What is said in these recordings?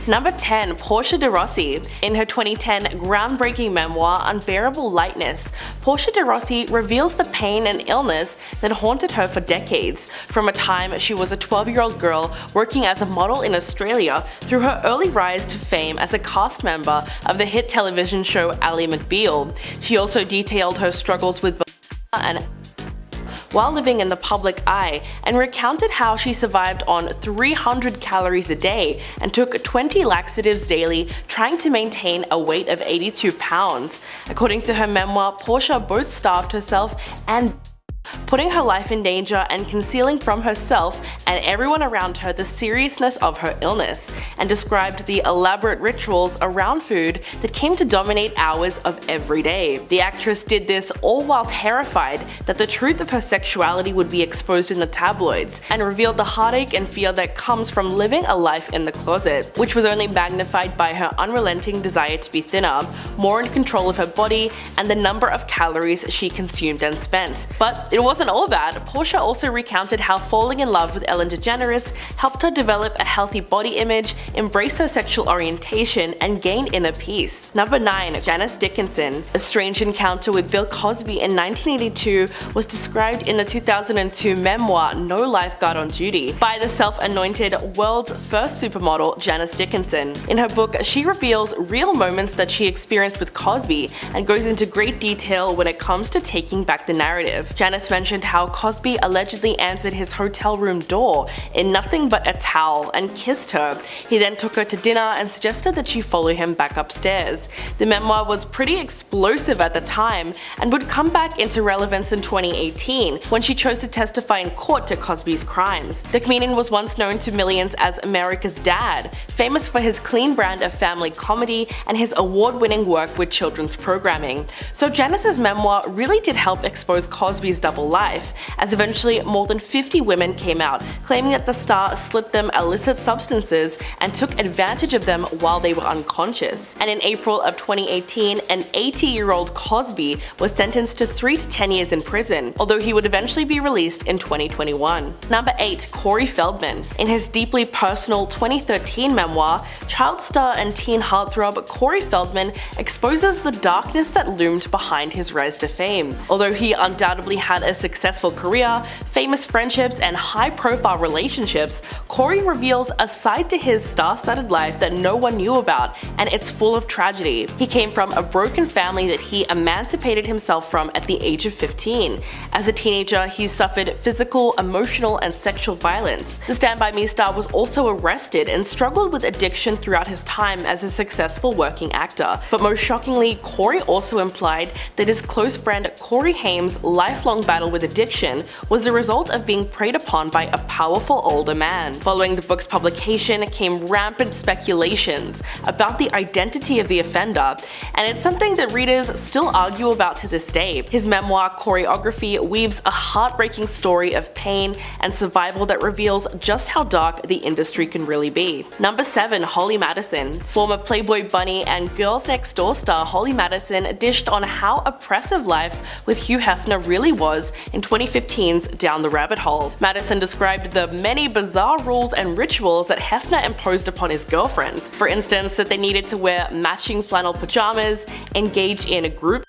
Number 10. Portia de Rossi. In her 2010 groundbreaking memoir, Unbearable Lightness, Portia de Rossi reveals the pain and illness that haunted her for decades, from a time she was a 12-year-old girl working as a model in Australia through her early rise to fame as a cast member of the hit television show Ally McBeal. She also detailed her struggles with and while living in the public eye, and recounted how she survived on 300 calories a day and took 20 laxatives daily, trying to maintain a weight of 82 pounds. According to her memoir, Portia both starved herself and putting her life in danger and concealing from herself and everyone around her the seriousness of her illness, and described the elaborate rituals around food that came to dominate hours of every day. The actress did this all while terrified that the truth of her sexuality would be exposed in the tabloids, and revealed the heartache and fear that comes from living a life in the closet, which was only magnified by her unrelenting desire to be thinner, more in control of her body, and the number of calories she consumed and spent. But it wasn't all bad. Portia also recounted how falling in love with Ellen DeGeneres helped her develop a healthy body image, embrace her sexual orientation, and gain inner peace. Number 9. Janice Dickinson. A strange encounter with Bill Cosby in 1982 was described in the 2002 memoir No Lifeguard on Duty by the self-anointed world's first supermodel Janice Dickinson. In her book, she reveals real moments that she experienced with Cosby and goes into great detail when it comes to taking back the narrative. Janice mentioned how Cosby allegedly answered his hotel room door in nothing but a towel and kissed her. He then took her to dinner and suggested that she follow him back upstairs. The memoir was pretty explosive at the time and would come back into relevance in 2018 when she chose to testify in court to Cosby's crimes. The comedian was once known to millions as America's Dad, famous for his clean brand of family comedy and his award-winning work with children's programming. So Janice's memoir really did help expose Cosby's double life, as eventually more than 50 women came out claiming that the star slipped them illicit substances and took advantage of them while they were unconscious. And in April of 2018, an 80-year-old Cosby was sentenced to 3 to 10 years in prison, although he would eventually be released in 2021. Number 8. Corey Feldman. In his deeply personal 2013 memoir, child star and teen heartthrob Corey Feldman exposes the darkness that loomed behind his rise to fame. Although he undoubtedly had a successful career, famous friendships, and high-profile relationships, Corey reveals a side to his star-studded life that no one knew about, and it's full of tragedy. He came from a broken family that he emancipated himself from at the age of 15. As a teenager, he suffered physical, emotional, and sexual violence. The Stand By Me star was also arrested and struggled with addiction throughout his time as a successful working actor. But most shockingly, Corey also implied that his close friend Corey Haim's lifelong battle with addiction was the result of being preyed upon by a powerful older man. Following the book's publication came rampant speculations about the identity of the offender, and it's something that readers still argue about to this day. His memoir, Choreography, weaves a heartbreaking story of pain and survival that reveals just how dark the industry can really be. Number 7. Holly Madison. Former Playboy bunny and Girls Next Door star Holly Madison dished on how oppressive life with Hugh Hefner really was in 2015's Down the Rabbit Hole. Madison described the many bizarre rules and rituals that Hefner imposed upon his girlfriends. For instance, that they needed to wear matching flannel pajamas, engage in group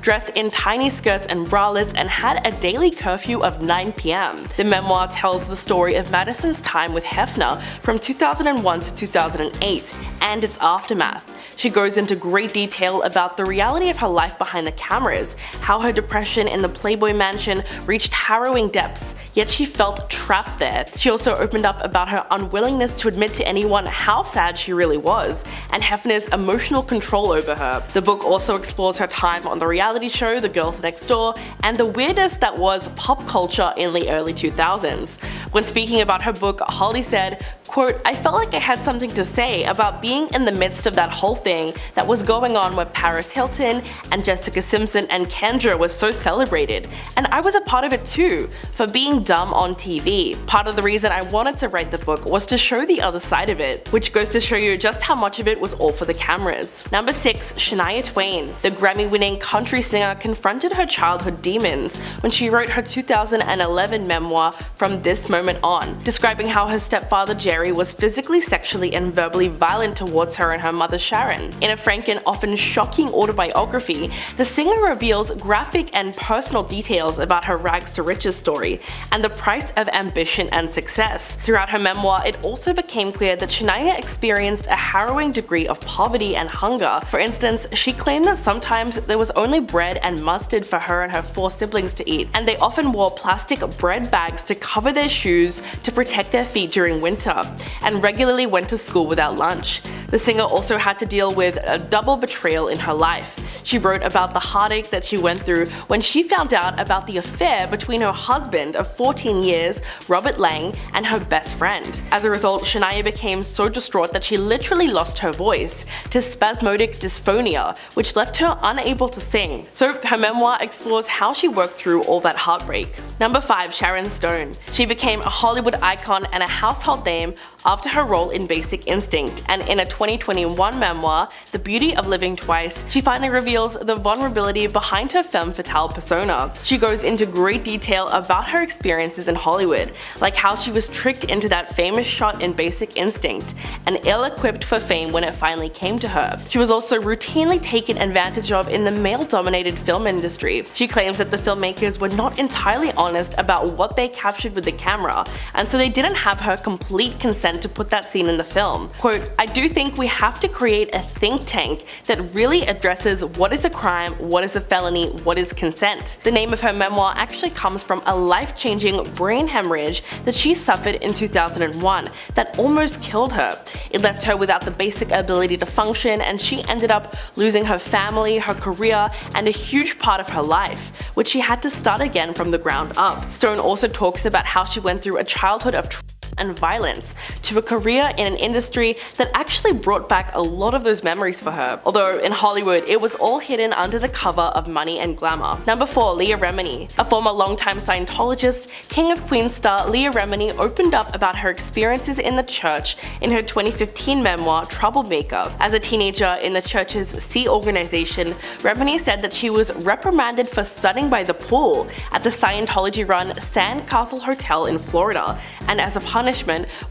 dressed in tiny skirts and bralettes, and had a daily curfew of 9 p.m. The memoir tells the story of Madison's time with Hefner from 2001 to 2008 and its aftermath. She goes into great detail about the reality of her life behind the cameras, how her depression in the Playboy mansion reached harrowing depths, yet she felt trapped there. She also opened up about her unwillingness to admit to anyone how sad she really was, and Hefner's emotional control over her. The book also explores her time on the reality show The Girls Next Door and the weirdness that was pop culture in the early 2000s. When speaking about her book, Holly said, quote, "I felt like I had something to say about being in the midst of that whole thing that was going on where Paris Hilton and Jessica Simpson and Kendra was so celebrated, and I was a part of it too, for being dumb on TV. Part of the reason I wanted to write the book was to show the other side of it," which goes to show you just how much of it was all for the cameras. Number 6. Shania Twain. The Grammy-winning country singer confronted her childhood demons when she wrote her 2011 memoir From This Moment On, describing how her stepfather Jerry Mary was physically, sexually, and verbally violent towards her and her mother Sharon. In a frank and often shocking autobiography, the singer reveals graphic and personal details about her rags to riches story and the price of ambition and success. Throughout her memoir, it also became clear that Shania experienced a harrowing degree of poverty and hunger. For instance, she claimed that sometimes there was only bread and mustard for her and her 4 siblings to eat, and they often wore plastic bread bags to cover their shoes to protect their feet during winter, and regularly went to school without lunch. The singer also had to deal with a double betrayal in her life. She wrote about the heartache that she went through when she found out about the affair between her husband of 14 years, Robert Lang, and her best friend. As a result, Shania became so distraught that she literally lost her voice to spasmodic dysphonia, which left her unable to sing. So her memoir explores how she worked through all that heartbreak. Number 5. Sharon Stone. She became a Hollywood icon and a household name after her role in Basic Instinct, and in a 2021 memoir, The Beauty of Living Twice, she finally reveals the vulnerability behind her femme fatale persona. She goes into great detail about her experiences in Hollywood, like how she was tricked into that famous shot in Basic Instinct, and ill-equipped for fame when it finally came to her. She was also routinely taken advantage of in the male-dominated film industry. She claims that the filmmakers were not entirely honest about what they captured with the camera, and so they didn't have her complete consent to put that scene in the film. Quote, "I do think we have to create a think tank that really addresses what is a crime, what is a felony, what is consent." The name of her memoir actually comes from a life-changing brain hemorrhage that she suffered in 2001 that almost killed her. It left her without the basic ability to function, and she ended up losing her family, her career, and a huge part of her life, which she had to start again from the ground up. Stone also talks about how she went through a childhood of and violence to a career in an industry that actually brought back a lot of those memories for her, although in Hollywood it was all hidden under the cover of money and glamour. Number 4. Leah Remini. A former longtime Scientologist, King of Queens star Leah Remini opened up about her experiences in the church in her 2015 memoir, Troublemaker. As a teenager in the church's Sea organization, Remini said that she was reprimanded for sunning by the pool at the Scientology-run Sandcastle Hotel in Florida, and as a punishment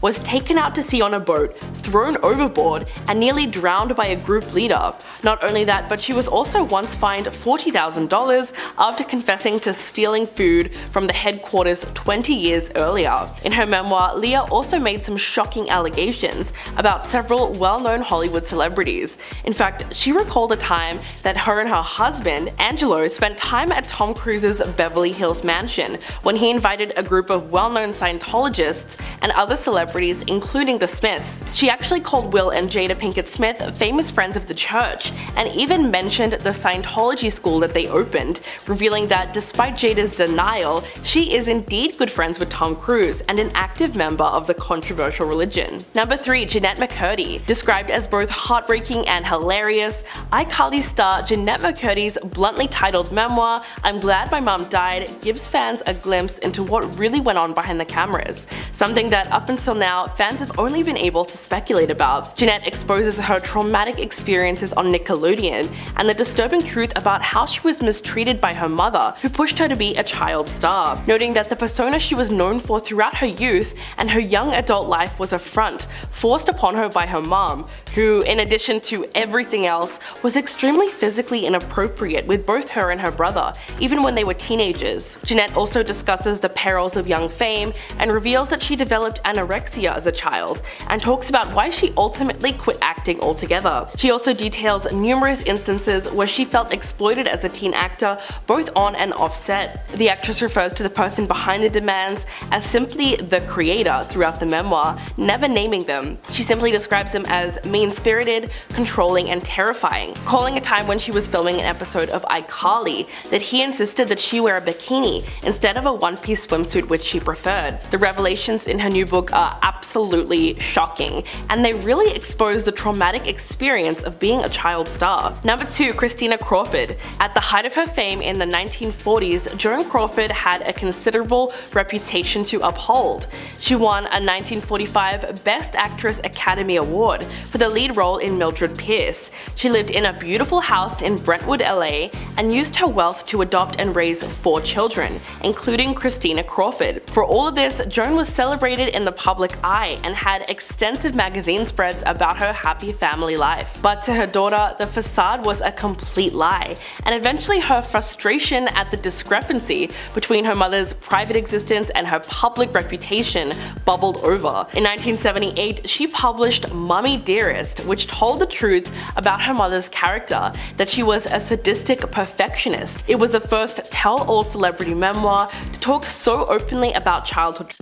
was taken out to sea on a boat, thrown overboard, and nearly drowned by a group leader. Not only that, but she was also once fined $40,000 after confessing to stealing food from the headquarters 20 years earlier. In her memoir, Leah also made some shocking allegations about several well-known Hollywood celebrities. In fact, she recalled a time that her and her husband, Angelo, spent time at Tom Cruise's Beverly Hills mansion when he invited a group of well-known Scientologists and other celebrities, including the Smiths. She actually called Will and Jada Pinkett Smith famous friends of the church, and even mentioned the Scientology school that they opened, revealing that despite Jada's denial, she is indeed good friends with Tom Cruise and an active member of the controversial religion. Number 3. Jannette McCurdy. Described as both heartbreaking and hilarious, iCarly star Jannette McCurdy's bluntly titled memoir, I'm Glad My Mom Died, gives fans a glimpse into what really went on behind the cameras, something that up until now fans have only been able to speculate about. Jannette exposes her traumatic experiences on Nickelodeon and the disturbing truth about how she was mistreated by her mother, who pushed her to be a child star, noting that the persona she was known for throughout her youth and her young adult life was a front forced upon her by her mom, who, in addition to everything else, was extremely physically inappropriate with both her and her brother, even when they were teenagers. Jannette also discusses the perils of young fame and reveals that she developed anorexia as a child, and talks about why she ultimately quit acting altogether. She also details numerous instances where she felt exploited as a teen actor, both on and off set. The actress refers to the person behind the demands as simply the creator throughout the memoir, never naming them. She simply describes him as mean-spirited, controlling, and terrifying, calling a time when she was filming an episode of iCarly that he insisted that she wear a bikini instead of a one-piece swimsuit, which she preferred. The revelations in her new book are absolutely shocking, and they really expose the traumatic experience of being a child star. Number 2. Christina Crawford. At the height of her fame in the 1940s, Joan Crawford had a considerable reputation to uphold. She won a 1945 Best Actress Academy Award for the lead role in Mildred Pierce. She lived in a beautiful house in Brentwood, LA, and used her wealth to adopt and raise 4 children, including Christina Crawford. For all of this, Joan was celebrated operated in the public eye and had extensive magazine spreads about her happy family life. But to her daughter, the facade was a complete lie, and eventually her frustration at the discrepancy between her mother's private existence and her public reputation bubbled over. In 1978, she published Mummy Dearest, which told the truth about her mother's character, that she was a sadistic perfectionist. It was the first tell-all celebrity memoir to talk so openly about childhood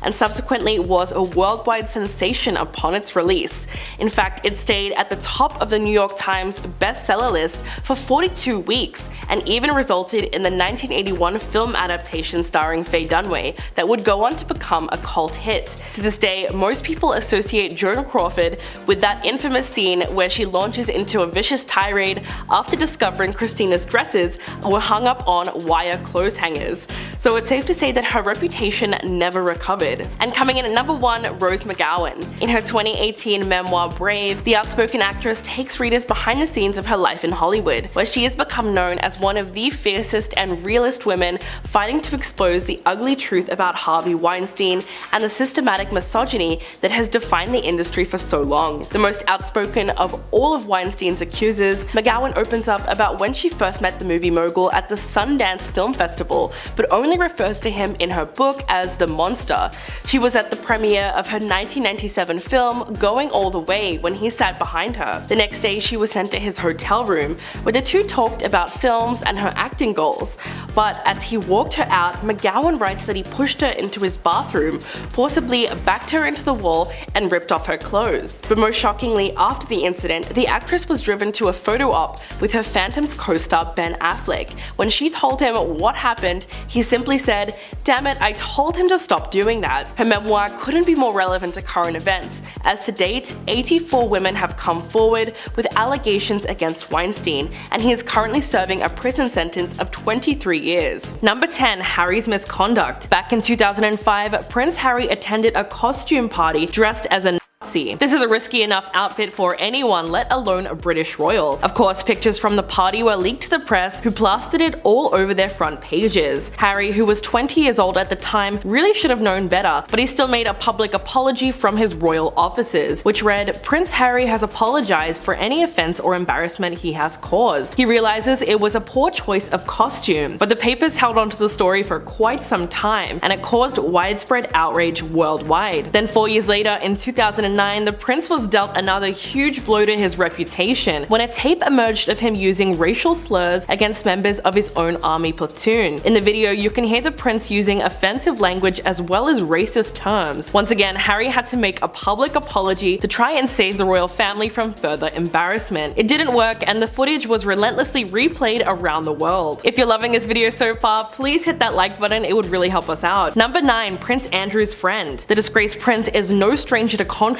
and subsequently was a worldwide sensation upon its release. In fact, it stayed at the top of the New York Times bestseller list for 42 weeks and even resulted in the 1981 film adaptation starring Faye Dunaway that would go on to become a cult hit. To this day, most people associate Joan Crawford with that infamous scene where she launches into a vicious tirade after discovering Christina's dresses were hung up on wire clothes hangers. So it's safe to say that her reputation never recovered. And coming in at number 1, Rose McGowan. In her 2018 memoir Brave, the outspoken actress takes readers behind the scenes of her life in Hollywood, where she has become known as one of the fiercest and realest women fighting to expose the ugly truth about Harvey Weinstein and the systematic misogyny that has defined the industry for so long. The most outspoken of all of Weinstein's accusers, McGowan opens up about when she first met the movie mogul at the Sundance Film Festival, but only refers to him in her book as the monster. She was at the premiere of her 1997 film Going All the Way when he sat behind her. The next day she was sent to his hotel room, where the two talked about films and her acting goals. But as he walked her out, McGowan writes that he pushed her into his bathroom, forcibly backed her into the wall and ripped off her clothes. But most shockingly, after the incident, the actress was driven to a photo op with her Phantoms co-star Ben Affleck. When she told him what happened, he simply said, "Damn it, I told him to stop doing that." Her memoir couldn't be more relevant to current events, as to date, 84 women have come forward with allegations against Weinstein, and he is currently serving a prison sentence of 23 years. Number 10, Harry's misconduct. Back in 2005, Prince Harry attended a costume party dressed as a Nazi. This is a risky enough outfit for anyone, let alone a British royal. Of course, pictures from the party were leaked to the press, who plastered it all over their front pages. Harry, who was 20 years old at the time, really should have known better, but he still made a public apology from his royal offices, which read, "Prince Harry has apologized for any offense or embarrassment he has caused. He realizes it was a poor choice of costume." But the papers held on to the story for quite some time, and it caused widespread outrage worldwide. Then 4 years later, in 2009, the prince was dealt another huge blow to his reputation when a tape emerged of him using racial slurs against members of his own army platoon. In the video, you can hear the prince using offensive language as well as racist terms. Once again, Harry had to make a public apology to try and save the royal family from further embarrassment. It didn't work, and the footage was relentlessly replayed around the world. If you're loving this video so far, please hit that like button, it would really help us out. Number 9, Prince Andrew's friend. The disgraced prince is no stranger to controversy.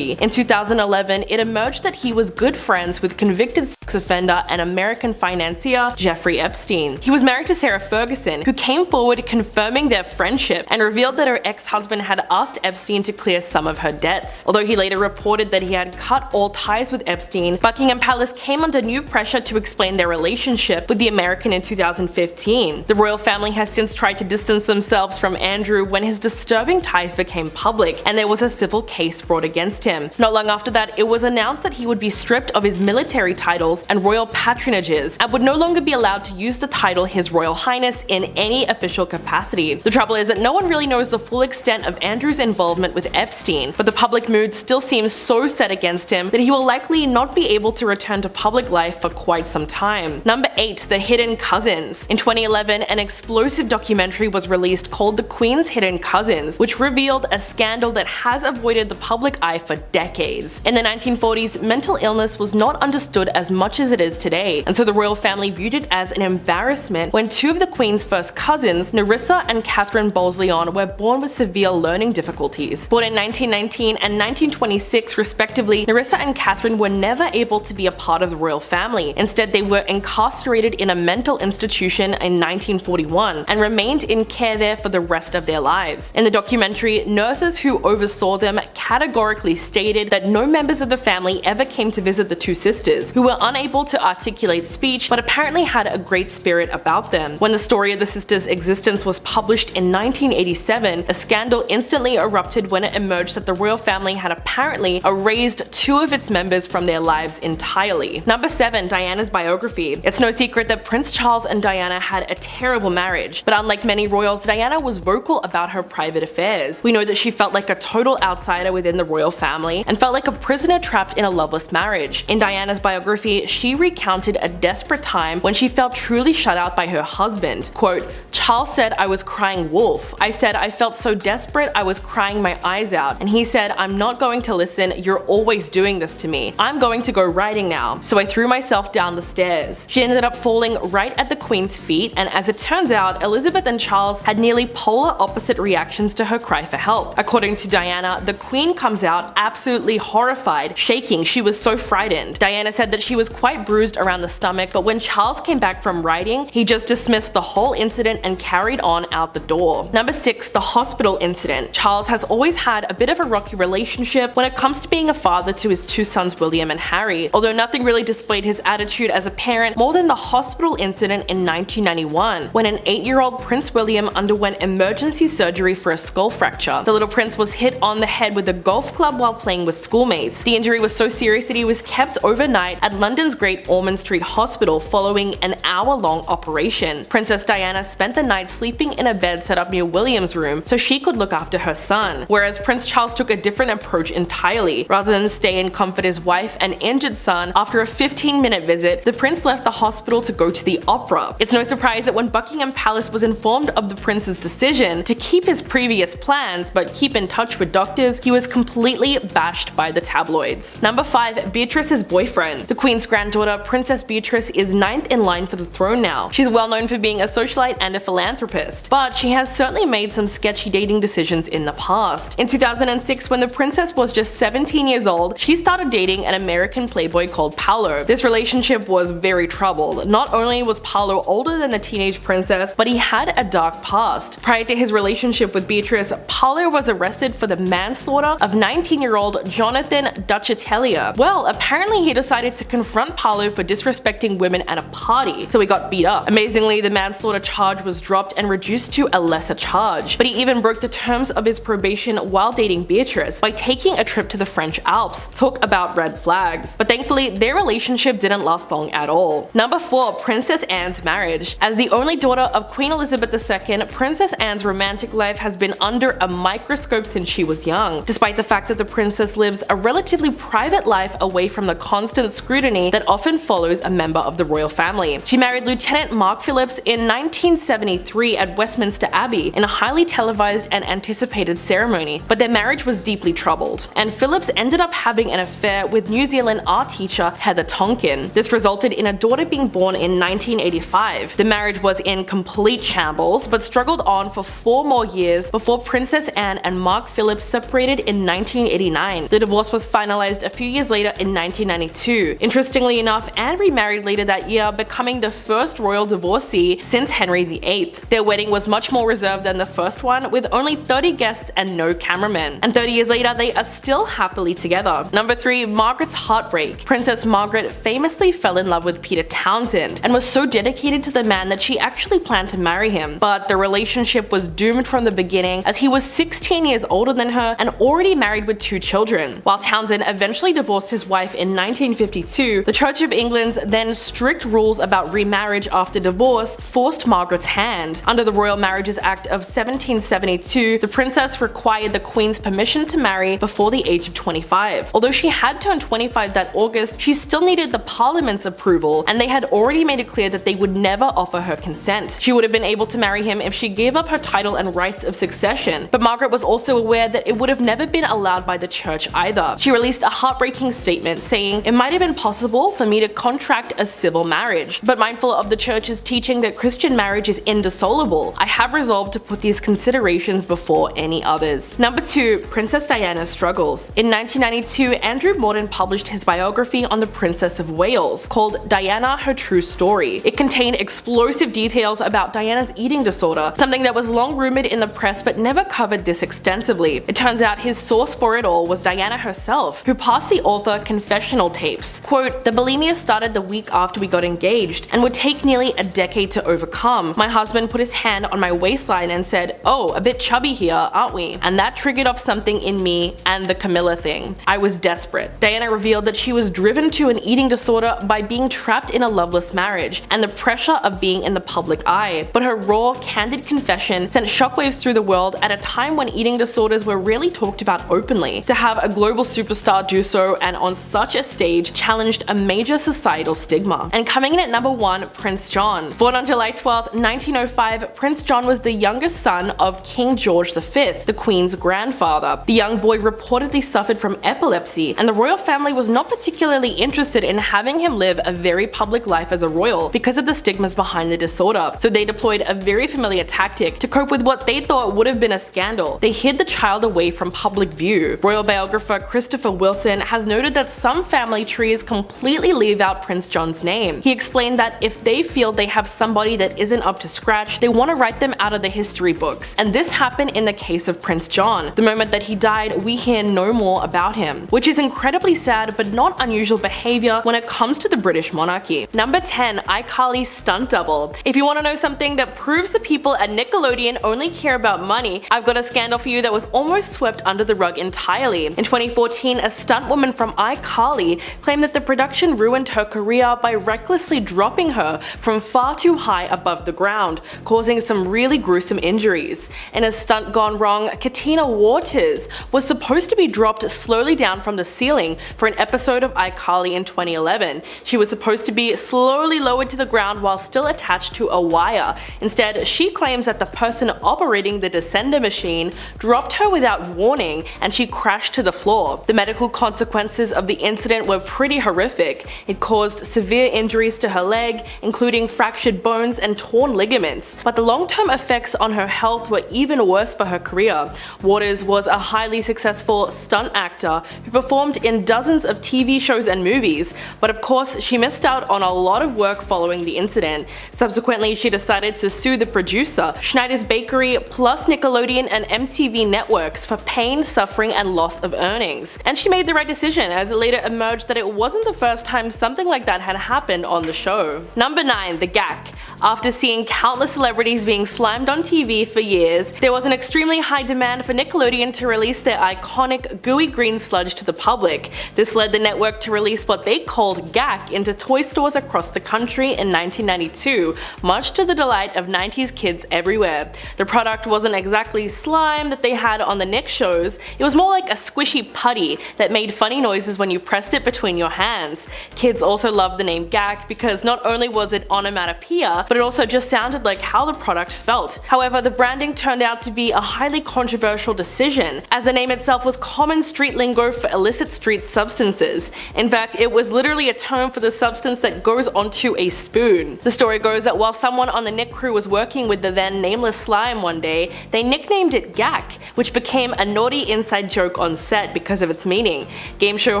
In 2011, it emerged that he was good friends with convicted sex offender and American financier Jeffrey Epstein. He was married to Sarah Ferguson, who came forward confirming their friendship and revealed that her ex-husband had asked Epstein to clear some of her debts. Although he later reported that he had cut all ties with Epstein, Buckingham Palace came under new pressure to explain their relationship with the American in 2015. The royal family has since tried to distance themselves from Andrew when his disturbing ties became public, and there was a civil case brought against him. Not long after that, it was announced that he would be stripped of his military titles and royal patronages and would no longer be allowed to use the title His Royal Highness in any official capacity. The trouble is that no one really knows the full extent of Andrew's involvement with Epstein, but the public mood still seems so set against him that he will likely not be able to return to public life for quite some time. Number 8, The Hidden Cousins. In 2011, an explosive documentary was released called The Queen's Hidden Cousins, which revealed a scandal that has avoided the public eye for decades. In the 1940s, mental illness was not understood as much as it is today, and so the royal family viewed it as an embarrassment when two of the Queen's first cousins, Nerissa and Catherine Bowles-Lyon, were born with severe learning difficulties. Born in 1919 and 1926 respectively, Nerissa and Catherine were never able to be a part of the royal family. Instead, they were incarcerated in a mental institution in 1941 and remained in care there for the rest of their lives. In the documentary, nurses who oversaw them categorically categorically stated that no members of the family ever came to visit the two sisters, who were unable to articulate speech but apparently had a great spirit about them. When the story of the sisters' existence was published in 1987, a scandal instantly erupted when it emerged that the royal family had apparently erased two of its members from their lives entirely. Number 7. Diana's biography. It's no secret that Prince Charles and Diana had a terrible marriage, but unlike many royals, Diana was vocal about her private affairs. We know that she felt like a total outsider within the royal family and felt like a prisoner trapped in a loveless marriage. In Diana's biography, she recounted a desperate time when she felt truly shut out by her husband. Quote, "Charles said I was crying wolf. I said I felt so desperate I was crying my eyes out, and he said, I'm not going to listen, you're always doing this to me. I'm going to go riding now. So I threw myself down the stairs." She ended up falling right at the Queen's feet, and as it turns out, Elizabeth and Charles had nearly polar opposite reactions to her cry for help. According to Diana, the Queen comes out absolutely horrified, shaking. She was so frightened. Diana said that she was quite bruised around the stomach, but when Charles came back from riding, he just dismissed the whole incident and carried on out the door. Number 6. The hospital incident. Charles has always had a bit of a rocky relationship when it comes to being a father to his two sons William and Harry, although nothing really displayed his attitude as a parent more than the hospital incident in 1991, when an 8-year-old Prince William underwent emergency surgery for a skull fracture. The little prince was hit on the head with a golf club while playing with schoolmates. The injury was so serious that he was kept overnight at London's Great Ormond Street Hospital following an hour-long operation. Princess Diana spent the night sleeping in a bed set up near William's room so she could look after her son, whereas Prince Charles took a different approach entirely. Rather than stay and comfort his wife and injured son, after a 15-minute visit, the prince left the hospital to go to the opera. It's no surprise that when Buckingham Palace was informed of the prince's decision to keep his previous plans but keep in touch with doctors, he was completely bashed by the tabloids. Number 5. Beatrice's boyfriend. The Queen's granddaughter, Princess Beatrice, is 9th in line for the throne now. She's well known for being a socialite and a philanthropist, but she has certainly made some sketchy dating decisions in the past. In 2006, when the princess was just 17 years old, she started dating an American playboy called Paolo. This relationship was very troubled. Not only was Paolo older than the teenage princess, but he had a dark past. Prior to his relationship with Beatrice, Paolo was arrested for the manslaughter of 19-year-old Jonathan Duchatelia. Well, apparently he decided to confront Paolo for disrespecting women at a party, so he got beat up. Amazingly, the manslaughter charge was dropped and reduced to a lesser charge, but he even broke the terms of his probation while dating Beatrice by taking a trip to the French Alps. Talk about red flags. But thankfully, their relationship didn't last long at all. Number 4. Princess Anne's marriage. As the only daughter of Queen Elizabeth II, Princess Anne's romantic life has been under a microscope since she was young, despite the fact that the princess lives a relatively private life away from the constant scrutiny that often follows a member of the royal family. She married Lieutenant Mark Phillips in 1973 at Westminster Abbey in a highly televised and anticipated ceremony, but their marriage was deeply troubled, and Phillips ended up having an affair with New Zealand art teacher Heather Tonkin. This resulted in a daughter being born in 1985. The marriage was in complete shambles, but struggled on for 4 more years before Princess Anne and Mark Phillips separated in 1989. The divorce was finalized a few years later in 1992. Interestingly enough, Anne remarried later that year, becoming the first royal divorcee since Henry VIII. Their wedding was much more reserved than the first one, with only 30 guests and no cameramen. And 30 years later, they are still happily together. Number 3. Margaret's heartbreak. Princess Margaret famously fell in love with Peter Townsend and was so dedicated to the man that she actually planned to marry him. But the relationship was doomed from the beginning, as he was 16 years older than her and already married with 2 children. While Townsend eventually divorced his wife in 1952, the Church of England's then strict rules about remarriage after divorce forced Margaret's hand. Under the Royal Marriages Act of 1772, the princess required the Queen's permission to marry before the age of 25. Although she had turned 25 that August, she still needed the Parliament's approval, and they had already made it clear that they would never offer her consent. She would have been able to marry him if she gave up her title and rights of succession, but Margaret was also aware that it would have never been allowed by the church either. She released a heartbreaking statement saying, "It might have been possible for me to contract a civil marriage, but mindful of the church's teaching that Christian marriage is indissoluble, I have resolved to put these considerations before any others." Number 2. Princess Diana's struggles. In 1992, Andrew Morton published his biography on the Princess of Wales, called Diana: Her True Story. It contained explosive details about Diana's eating disorder, something that was long rumored in the press but never covered this extensively. It turns out his source for it all was Diana herself, who passed the author confessional tapes. Quote, "The bulimia started the week after we got engaged and would take nearly a decade to overcome. My husband put his hand on my waistline and said, 'Oh, a bit chubby here, aren't we?' And that triggered off something in me and the Camilla thing. I was desperate." Diana revealed that she was driven to an eating disorder by being trapped in a loveless marriage and the pressure of being in the public eye. But her raw, candid confession sent shockwaves through the world at a time when eating disorders were rarely talked about openly. To have a global superstar do so and on such a stage challenged a major societal stigma. And coming in at number 1, Prince John. Born on July 12, 1905, Prince John was the youngest son of King George V, the Queen's grandfather. The young boy reportedly suffered from epilepsy, and the royal family was not particularly interested in having him live a very public life as a royal because of the stigmas behind the disorder. So they deployed a very familiar tactic to cope with what they thought would have been a scandal. They hid the child away from public view. Royal biographer Christopher Wilson has noted that some family trees completely leave out Prince John's name. He explained that if they feel they have somebody that isn't up to scratch, they want to write them out of the history books. And this happened in the case of Prince John. The moment that he died, we hear no more about him, which is incredibly sad but not unusual behavior when it comes to the British monarchy. Number 10, iCarly's stunt double. If you want to know something that proves the people at Nickelodeon only care about money, I've got a scandal for you that was almost swept under the rug entirely. In 2014, a stunt woman from iCarly claimed that the production ruined her career by recklessly dropping her from far too high above the ground, causing some really gruesome injuries. In a stunt gone wrong, Katina Waters was supposed to be dropped slowly down from the ceiling for an episode of iCarly in 2011. She was supposed to be slowly lowered to the ground while still attached to a wire. Instead, she claims that the person operating the descender machine dropped her without warning and she crashed to the floor. The medical consequences of the incident were pretty horrific. It caused severe injuries to her leg, including fractured bones and torn ligaments. But the long-term effects on her health were even worse for her career. Waters was a highly successful stunt actor who performed in dozens of TV shows and movies, but of course she missed out on a lot of work following the incident. Subsequently, she decided to sue the producer, Schneider's Bakery, plus Nickelodeon and MTV networks for pain, suffering, and loss of earnings. And she made the right decision, as it later emerged that it wasn't the first time something like that had happened on the show. Number 9, the GAC. After seeing countless celebrities being slimed on TV for years, there was an extremely high demand for Nickelodeon to release their iconic gooey green sludge to the public. This led the network to release what they called GAC into toy stores across the country in 1992, much to the delight of 90s kids everywhere. The product wasn't exactly slime that they had on the Nick shows, it was more like a squishy putty that made funny noises when you pressed it between your hands. Kids also loved the name GAC because not only was it onomatopoeia, but it also just sounded like how the product felt. However, the branding turned out to be a highly controversial decision, as the name itself was common street lingo for illicit street substances. In fact, it was literally a term for the substance that goes onto a spoon. The story goes that while someone on the Nick crew was working with the then nameless slime one day, they nicknamed it GAC, which became a naughty inside joke on set because of its meaning. Game show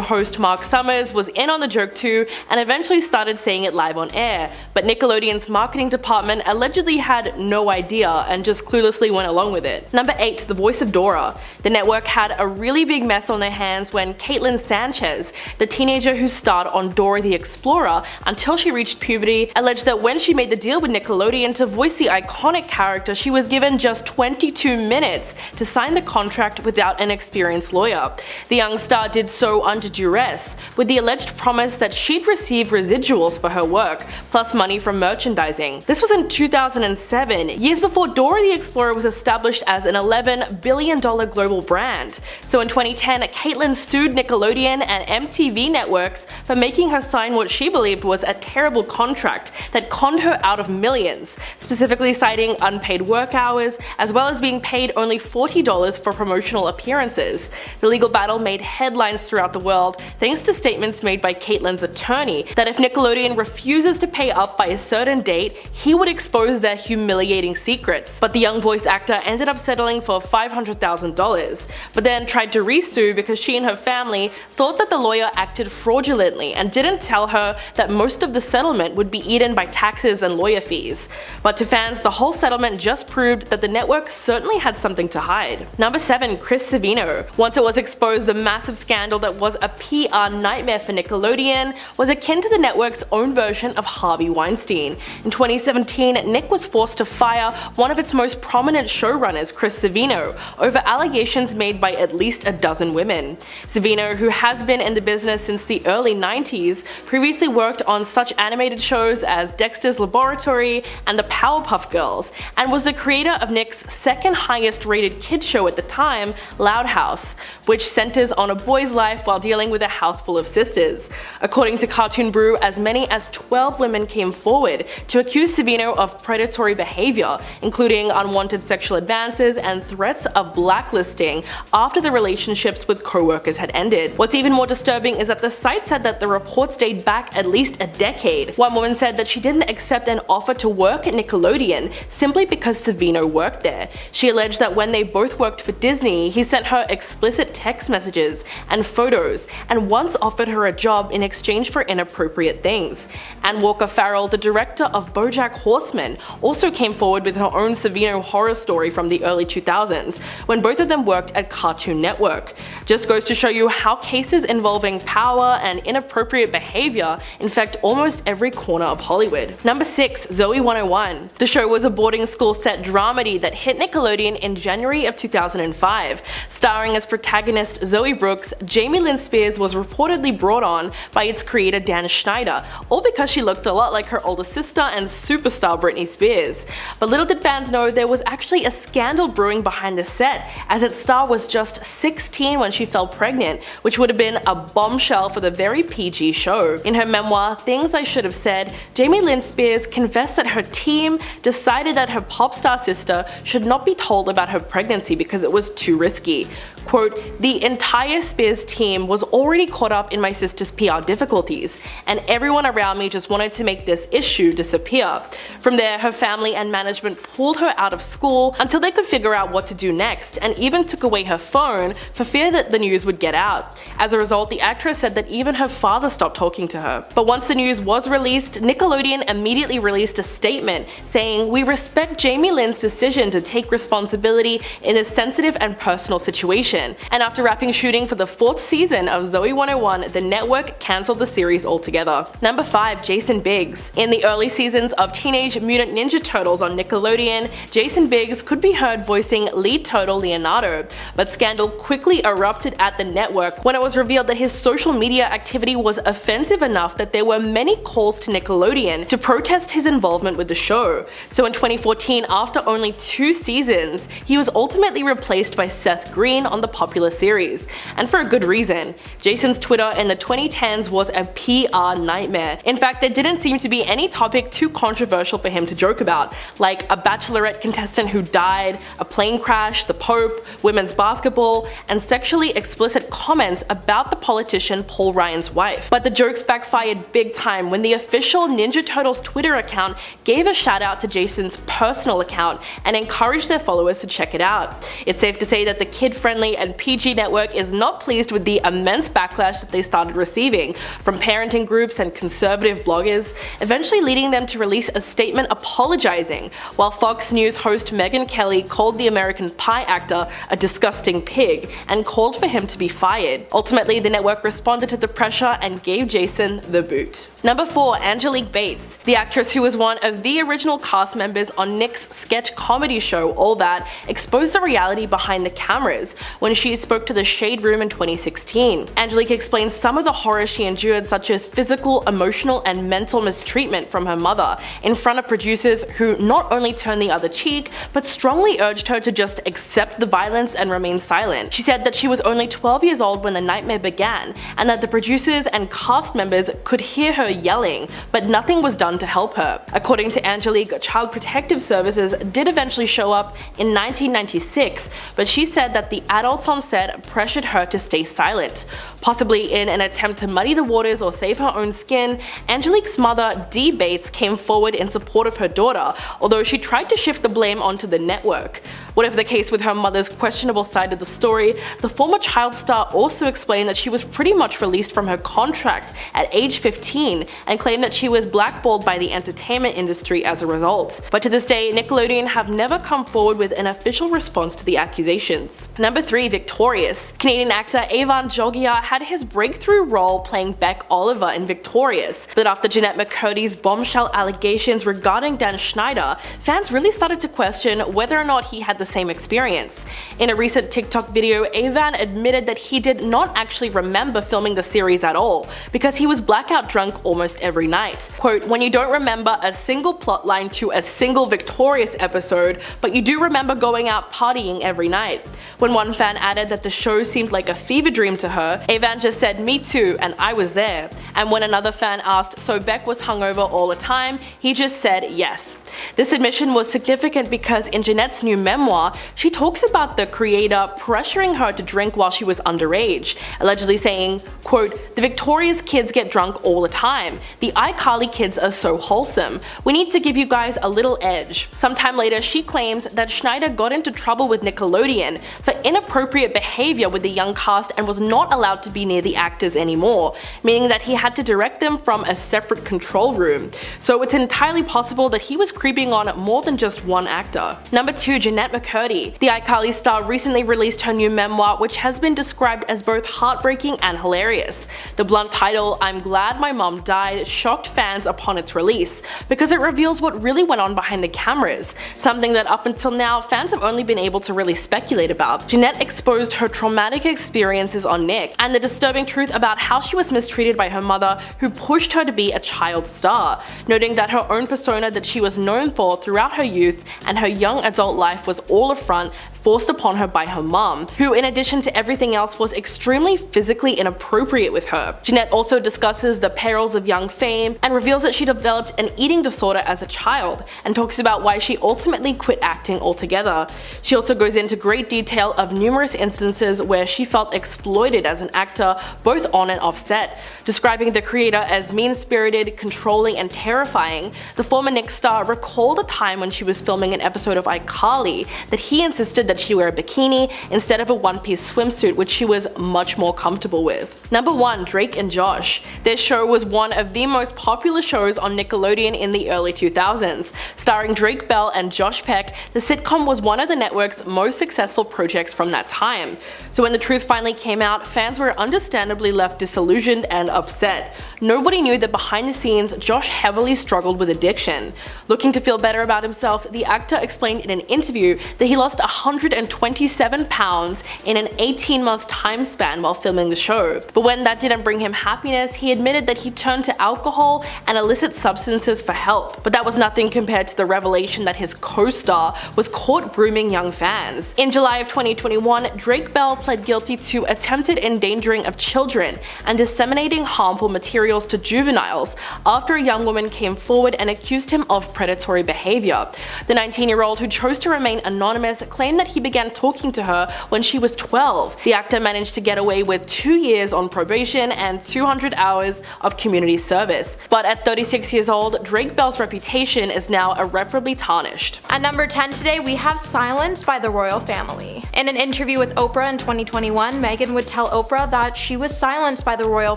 host Mark Summers was in on the joke too and eventually started saying it live on air, but Nickelodeon's marketing department allegedly had no idea and just cluelessly went along with it. Number 8, the voice of Dora. The network had a really big mess on their hands when Caitlin Sanchez, the teenager who starred on Dora the Explorer until she reached puberty, alleged that when she made the deal with Nickelodeon to voice the iconic character, she was given just 22 minutes to sign the contract without an experienced lawyer. The young star did so under duress, with the alleged promise that she'd receive residuals for her work, plus money from merchandising. This was in 2007, years before Dora the Explorer was established as an $11 billion global brand. So in 2010, Caitlin sued Nickelodeon and MTV networks for making her sign what she believed was a terrible contract that conned her out of millions, specifically citing unpaid work hours, as well as being paid only $40 for promotional appearances. The legal battle made headlines throughout the world thanks to statements made by Caitlin's attorney that if Nickelodeon refuses to pay up by a certain date, he would expose their humiliating secrets. But the young voice actor ended up settling for $500,000, but then tried to re-sue because she and her family thought that the lawyer acted fraudulently and didn't tell her that most of the settlement would be eaten by taxes and lawyer fees. But to fans, the whole settlement just proved that the network certainly had something to hide. Number 7, Chris Savino. Savino. Once it was exposed, the massive scandal that was a PR nightmare for Nickelodeon was akin to the network's own version of Harvey Weinstein. In 2017, Nick was forced to fire one of its most prominent showrunners, Chris Savino, over allegations made by at least a dozen women. Savino, who has been in the business since the early 90s, previously worked on such animated shows as Dexter's Laboratory and the Powerpuff Girls, and was the creator of Nick's second highest rated kids show at the time, Loud House, which centers on a boy's life while dealing with a house full of sisters. According to Cartoon Brew, as many as 12 women came forward to accuse Savino of predatory behavior, including unwanted sexual advances and threats of blacklisting after the relationships with co-workers had ended. What's even more disturbing is that the site said that the reports date back at least a decade. One woman said that she didn't accept an offer to work at Nickelodeon simply because Savino worked there. She alleged that when they both worked for Disney, he sent her explicit text messages and photos, and once offered her a job in exchange for inappropriate things. Ann Walker Farrell, the director of BoJack Horseman, also came forward with her own Savino horror story from the early 2000s, when both of them worked at Cartoon Network. Just goes to show you how cases involving power and inappropriate behavior infect almost every corner of Hollywood. Number 6. Zoey 101. The show was a boarding school set dramedy that hit Nickelodeon in January of 2005. Starring as protagonist Zoe Brooks, Jamie Lynn Spears was reportedly brought on by its creator Dan Schneider, all because she looked a lot like her older sister and superstar Britney Spears. But little did fans know there was actually a scandal brewing behind the set, as its star was just 16 when she fell pregnant, which would have been a bombshell for the very PG show. In her memoir, Things I Should Have Said, Jamie Lynn Spears confessed that her team decided that her pop star sister should not be told about her pregnancy because it was too risky. Quote, "The entire Spears team was already caught up in my sister's PR difficulties, and everyone around me just wanted to make this issue disappear." From there, her family and management pulled her out of school until they could figure out what to do next, and even took away her phone for fear that the news would get out. As a result, the actress said that even her father stopped talking to her. But once the news was released, Nickelodeon immediately released a statement saying, "We respect Jamie Lynn's decision to take responsibility in this sensitive and personal situation." And after wrapping shooting for the 4th season of Zoey 101, the network cancelled the series altogether. Number 5. Jason Biggs. In the early seasons of Teenage Mutant Ninja Turtles on Nickelodeon, Jason Biggs could be heard voicing lead turtle Leonardo, but scandal quickly erupted at the network when it was revealed that his social media activity was offensive enough that there were many calls to Nickelodeon to protest his involvement with the show. So in 2014, after only 2 seasons, he was ultimately replaced by Seth Green on the popular series, and for a good reason. Jason's Twitter in the 2010s was a PR nightmare. In fact, there didn't seem to be any topic too controversial for him to joke about, like a Bachelorette contestant who died, a plane crash, the Pope, women's basketball, and sexually explicit comments about the politician Paul Ryan's wife. But the jokes backfired big time when the official Ninja Turtles Twitter account gave a shout out to Jason's personal account and encouraged their followers to check it out. It's safe to say that the kid-friendly and PG network is not pleased with the immense backlash that they started receiving from parenting groups and conservative bloggers, eventually leading them to release a statement apologizing, while Fox News host Megyn Kelly called the American Pie actor a disgusting pig and called for him to be fired. Ultimately, the network responded to the pressure and gave Jason the boot. Number 4. Angelique Bates. The actress who was one of the original cast members on Nick's sketch comedy show All That exposed the reality behind the cameras when she spoke to the Shade Room in 2016. Angelique explains some of the horror she endured, such as physical, emotional, and mental mistreatment from her mother in front of producers who not only turned the other cheek, but strongly urged her to just accept the violence and remain silent. She said that she was only 12 years old when the nightmare began, and that the producers and cast members could hear her yelling, but nothing was done to help her. According to Angelique, Child Protective Services did eventually show up in 1996, but she said that the adults on set pressured her to stay silent. Possibly in an attempt to muddy the waters or save her own skin, Angelique's mother, Dee Bates, came forward in support of her daughter, although she tried to shift the blame onto the network. Whatever the case with her mother's questionable side of the story, the former child star also explained that she was pretty much released from her contract at age 15 and claimed that she was blackballed by the entertainment industry as a result. But to this day, Nickelodeon have never come forward with an official response to the accusations. Number 3. Victorious. Canadian actor Evan Jogia had his breakthrough role playing Beck Oliver in Victorious, but after Jannette McCurdy's bombshell allegations regarding Dan Schneider, fans really started to question whether or not he had the same experience. In a recent TikTok video, Evan admitted that he did not actually remember filming the series at all, because he was blackout drunk almost every night. Quote, "When you don't remember a single plotline to a single Victorious episode, but you do remember going out partying every night." When one fan added that the show seemed like a fever dream to her, Evan just said, "Me too, and I was there." And when another fan asked, "So Beck was hungover all the time?" he just said yes. This admission was significant because in Jannette's new memoir, she talks about the creator pressuring her to drink while she was underage, allegedly saying, quote, "The Victorious kids get drunk all the time. The iCarly kids are so wholesome. We need to give you guys a little edge." Sometime later, she claims that Schneider got into trouble with Nickelodeon for inappropriate behavior with the young cast and was not allowed to be near the actors anymore, meaning that he had to direct them from a separate control room. So it's entirely possible that he was creeping on more than just one actor. Number 2. Jannette McCurdy. The iCarly star recently released her new memoir, which has been described as both heartbreaking and hilarious. The blunt title, "I'm Glad My Mom Died," shocked fans upon its release, because it reveals what really went on behind the cameras, something that up until now fans have only been able to really speculate about. Jannette exposed her traumatic experiences on Nick, and the disturbing truth about how she was mistreated by her mother, who pushed her to be a child star, noting that her own persona that she was known for throughout her youth and her young adult life was all a front forced upon her by her mom, who in addition to everything else was extremely physically inappropriate with her. Jannette also discusses the perils of young fame and reveals that she developed an eating disorder as a child, and talks about why she ultimately quit acting altogether. She also goes into great detail of numerous instances where she felt exploited as an actor, both on and off set. Describing the creator as mean-spirited, controlling, and terrifying, the former Nick star recalled a time when she was filming an episode of iCarly that he insisted that she wear a bikini instead of a one-piece swimsuit, which she was much more comfortable with. Number 1. Drake and Josh. This show was one of the most popular shows on Nickelodeon in the early 2000s. Starring Drake Bell and Josh Peck, the sitcom was one of the network's most successful projects from that time. So when the truth finally came out, fans were understandably left disillusioned and upset. Nobody knew that behind the scenes, Josh heavily struggled with addiction. Looking to feel better about himself, the actor explained in an interview that he lost 127 pounds in an 18-month time span while filming the show. But when that didn't bring him happiness, he admitted that he turned to alcohol and illicit substances for help. But that was nothing compared to the revelation that his co-star was caught grooming young fans. In July of 2021, Drake Bell pled guilty to attempted endangering of children and disseminating harmful materials to juveniles after a young woman came forward and accused him of predatory behavior. The 19-year-old, who chose to remain anonymous, claimed that he began talking to her when she was 12. The actor managed to get away with 2 years on probation and 200 hours of community service. But at 36 years old, Drake Bell's reputation is now irreparably tarnished. At number 10 today, we have Silenced by the Royal Family. In an interview with Oprah in 2021, Meghan would tell Oprah that she was silenced by the royal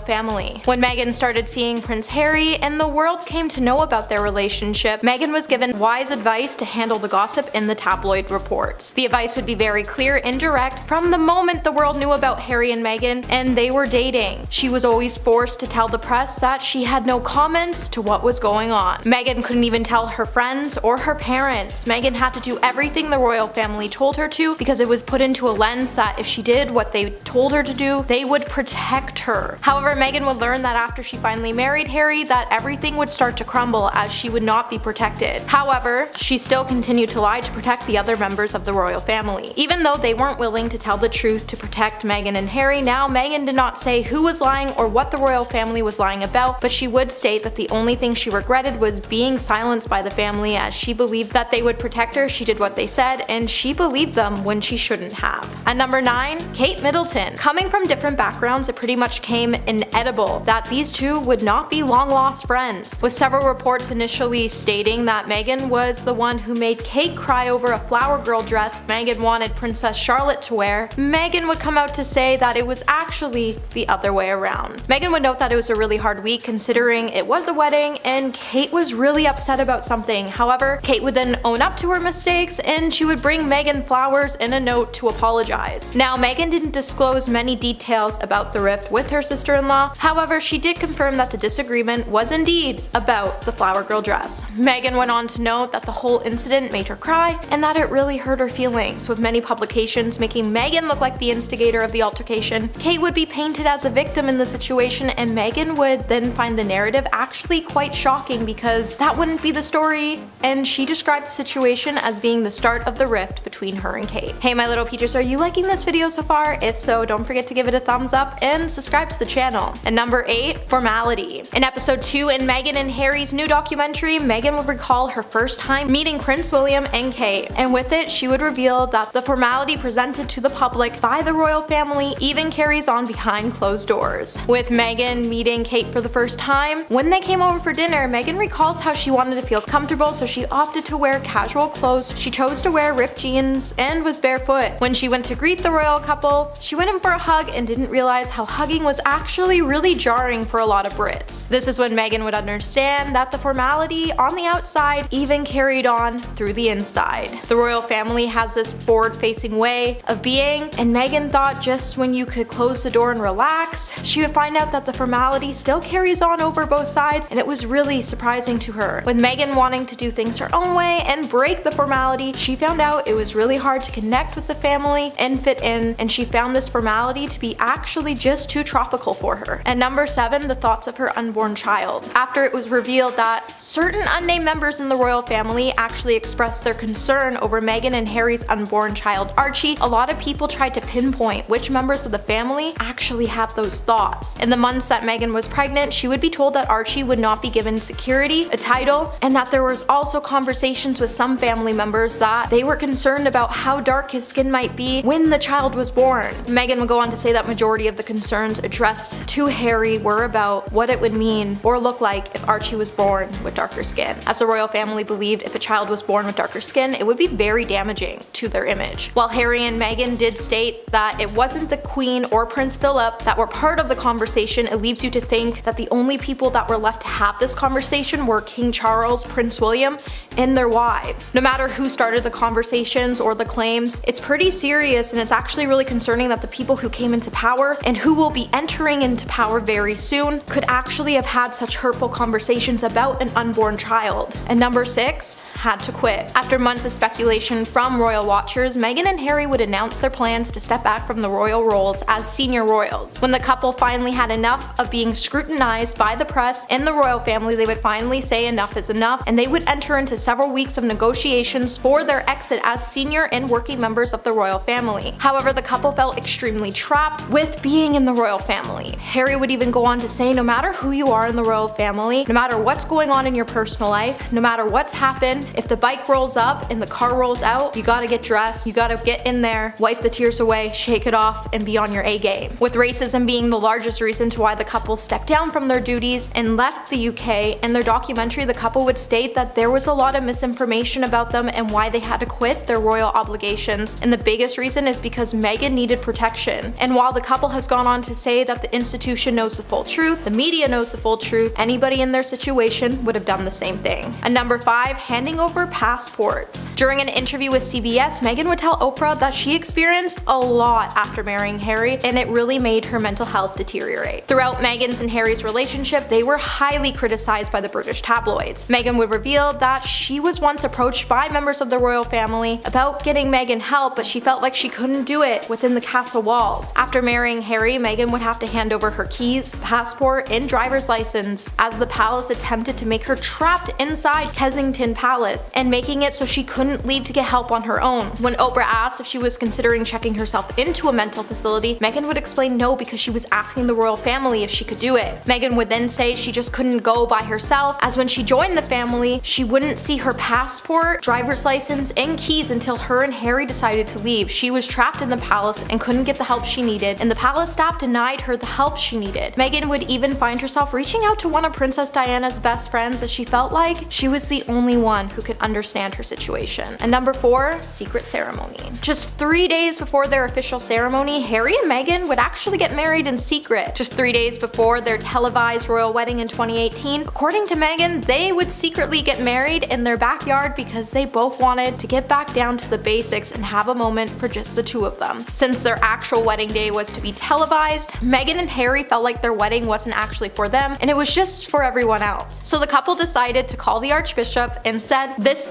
family. When Meghan started seeing Prince Harry and the world came to know about their relationship, Meghan was given wise advice to handle the gossip in the tabloid reports. The advice would be very clear and direct from the moment the world knew about Harry and Meghan and they were dating. She was always forced to tell the press that she had no comments to what was going on. Meghan couldn't even tell her friends or her parents. Meghan had to do everything the royal family told her to because it was put into a lens that if she did what they told her to do, they would protect her. However, Meghan would learn that after she finally married Harry that everything would start to crumble as she would not be protected. However, she still continued to lie to protect the other members of the royal family. Even though they weren't willing to tell the truth to protect Meghan and Harry, now Meghan did not say who was lying or what the royal family was lying about, but she would state that the only thing she regretted was being silenced by the family, as she believed that they would protect her. She did what they said, and she believed them when she shouldn't have. At number 9, Kate Middleton. Coming from different backgrounds, it pretty much came inedible that these two would not be long-lost friends, with several reports initially stating that Meghan was the one who made Kate cry over a flower girl dress Meghan Meghan wanted Princess Charlotte to wear, Meghan would come out to say that it was actually the other way around. Meghan would note that it was a really hard week considering it was a wedding and Kate was really upset about something. However, Kate would then own up to her mistakes and she would bring Meghan flowers and a note to apologize. Now, Meghan didn't disclose many details about the rift with her sister-in-law. However, she did confirm that the disagreement was indeed about the flower girl dress. Meghan went on to note that the whole incident made her cry and that it really hurt her feelings, with many publications making Meghan look like the instigator of the altercation. Kate would be painted as a victim in the situation, and Meghan would then find the narrative actually quite shocking because that wouldn't be the story, and she described the situation as being the start of the rift between her and Kate. Hey my little peaches, are you liking this video so far? If so, don't forget to give it a thumbs up and subscribe to the channel. And number 8, formality. In episode 2 in Meghan and Harry's new documentary, Meghan would recall her first time meeting Prince William and Kate, and with it she would reveal that the formality presented to the public by the royal family even carries on behind closed doors. With Meghan meeting Kate for the first time, when they came over for dinner, Meghan recalls how she wanted to feel comfortable, so she opted to wear casual clothes. She chose to wear ripped jeans and was barefoot. When she went to greet the royal couple, she went in for a hug and didn't realize how hugging was actually really jarring for a lot of Brits. This is when Meghan would understand that the formality on the outside even carried on through the inside. The royal family has this forward-facing way of being, and Meghan thought just when you could close the door and relax, she would find out that the formality still carries on over both sides, and it was really surprising to her. With Meghan wanting to do things her own way and break the formality, she found out it was really hard to connect with the family and fit in, and she found this formality to be actually just too tropical for her. And number 7, the thoughts of her unborn child. After it was revealed that certain unnamed members in the royal family actually expressed their concern over Meghan and Harry's unborn child Archie, a lot of people tried to pinpoint which members of the family actually have those thoughts. In the months that Meghan was pregnant, she would be told that Archie would not be given security, a title, and that there was also conversations with some family members that they were concerned about how dark his skin might be when the child was born. Meghan would go on to say that majority of the concerns addressed to Harry were about what it would mean or look like if Archie was born with darker skin, as the royal family believed if a child was born with darker skin, it would be very damaging to their image. While Harry and Meghan did state that it wasn't the Queen or Prince Philip that were part of the conversation, it leaves you to think that the only people that were left to have this conversation were King Charles, Prince William, and their wives. No matter who started the conversations or the claims, it's pretty serious, and it's actually really concerning that the people who came into power and who will be entering into power very soon could actually have had such hurtful conversations about an unborn child. And number 6, had to quit. After months of speculation from royal watchers, Meghan and Harry would announce their plans to step back from the royal roles as senior royals. When the couple finally had enough of being scrutinized by the press and the royal family, they would finally say enough is enough, and they would enter into several weeks of negotiations for their exit as senior and working members of the royal family. However, the couple felt extremely trapped with being in the royal family. Harry would even go on to say, no matter who you are in the royal family, no matter what's going on in your personal life, no matter what's happened, if the bike rolls up and the car rolls out, you gotta get dressed, you gotta get in there, wipe the tears away, shake it off, and be on your A game. With racism being the largest reason to why the couple stepped down from their duties and left the UK, in their documentary the couple would state that there was a lot of misinformation about them and why they had to quit their royal obligations, and the biggest reason is because Meghan needed protection. And while the couple has gone on to say that the institution knows the full truth, the media knows the full truth, anybody in their situation would have done the same thing. And number 5, handing over passports. During an interview with CBS, Meghan would tell Oprah that she experienced a lot after marrying Harry, and it really made her mental health deteriorate. Throughout Meghan's and Harry's relationship, they were highly criticized by the British tabloids. Meghan would reveal that she was once approached by members of the royal family about getting Meghan help, but she felt like she couldn't do it within the castle walls. After marrying Harry, Meghan would have to hand over her keys, passport, and driver's license, as the palace attempted to make her trapped inside Kensington Palace and making it so she couldn't leave to get help on her own. When Oprah asked if she was considering checking herself into a mental facility, Meghan would explain no because she was asking the royal family if she could do it. Meghan would then say she just couldn't go by herself, as when she joined the family, she wouldn't see her passport, driver's license, and keys until her and Harry decided to leave. She was trapped in the palace and couldn't get the help she needed, and the palace staff denied her the help she needed. Meghan would even find herself reaching out to one of Princess Diana's best friends, as she felt like she was the only one who could understand her situation. And number 4, secret secret ceremony. Just 3 days before their official ceremony, Harry and Meghan would actually get married in secret. Just 3 days before their televised royal wedding in 2018, according to Meghan, they would secretly get married in their backyard because they both wanted to get back down to the basics and have a moment for just the two of them. Since their actual wedding day was to be televised, Meghan and Harry felt like their wedding wasn't actually for them and it was just for everyone else. So the couple decided to call the Archbishop and said, this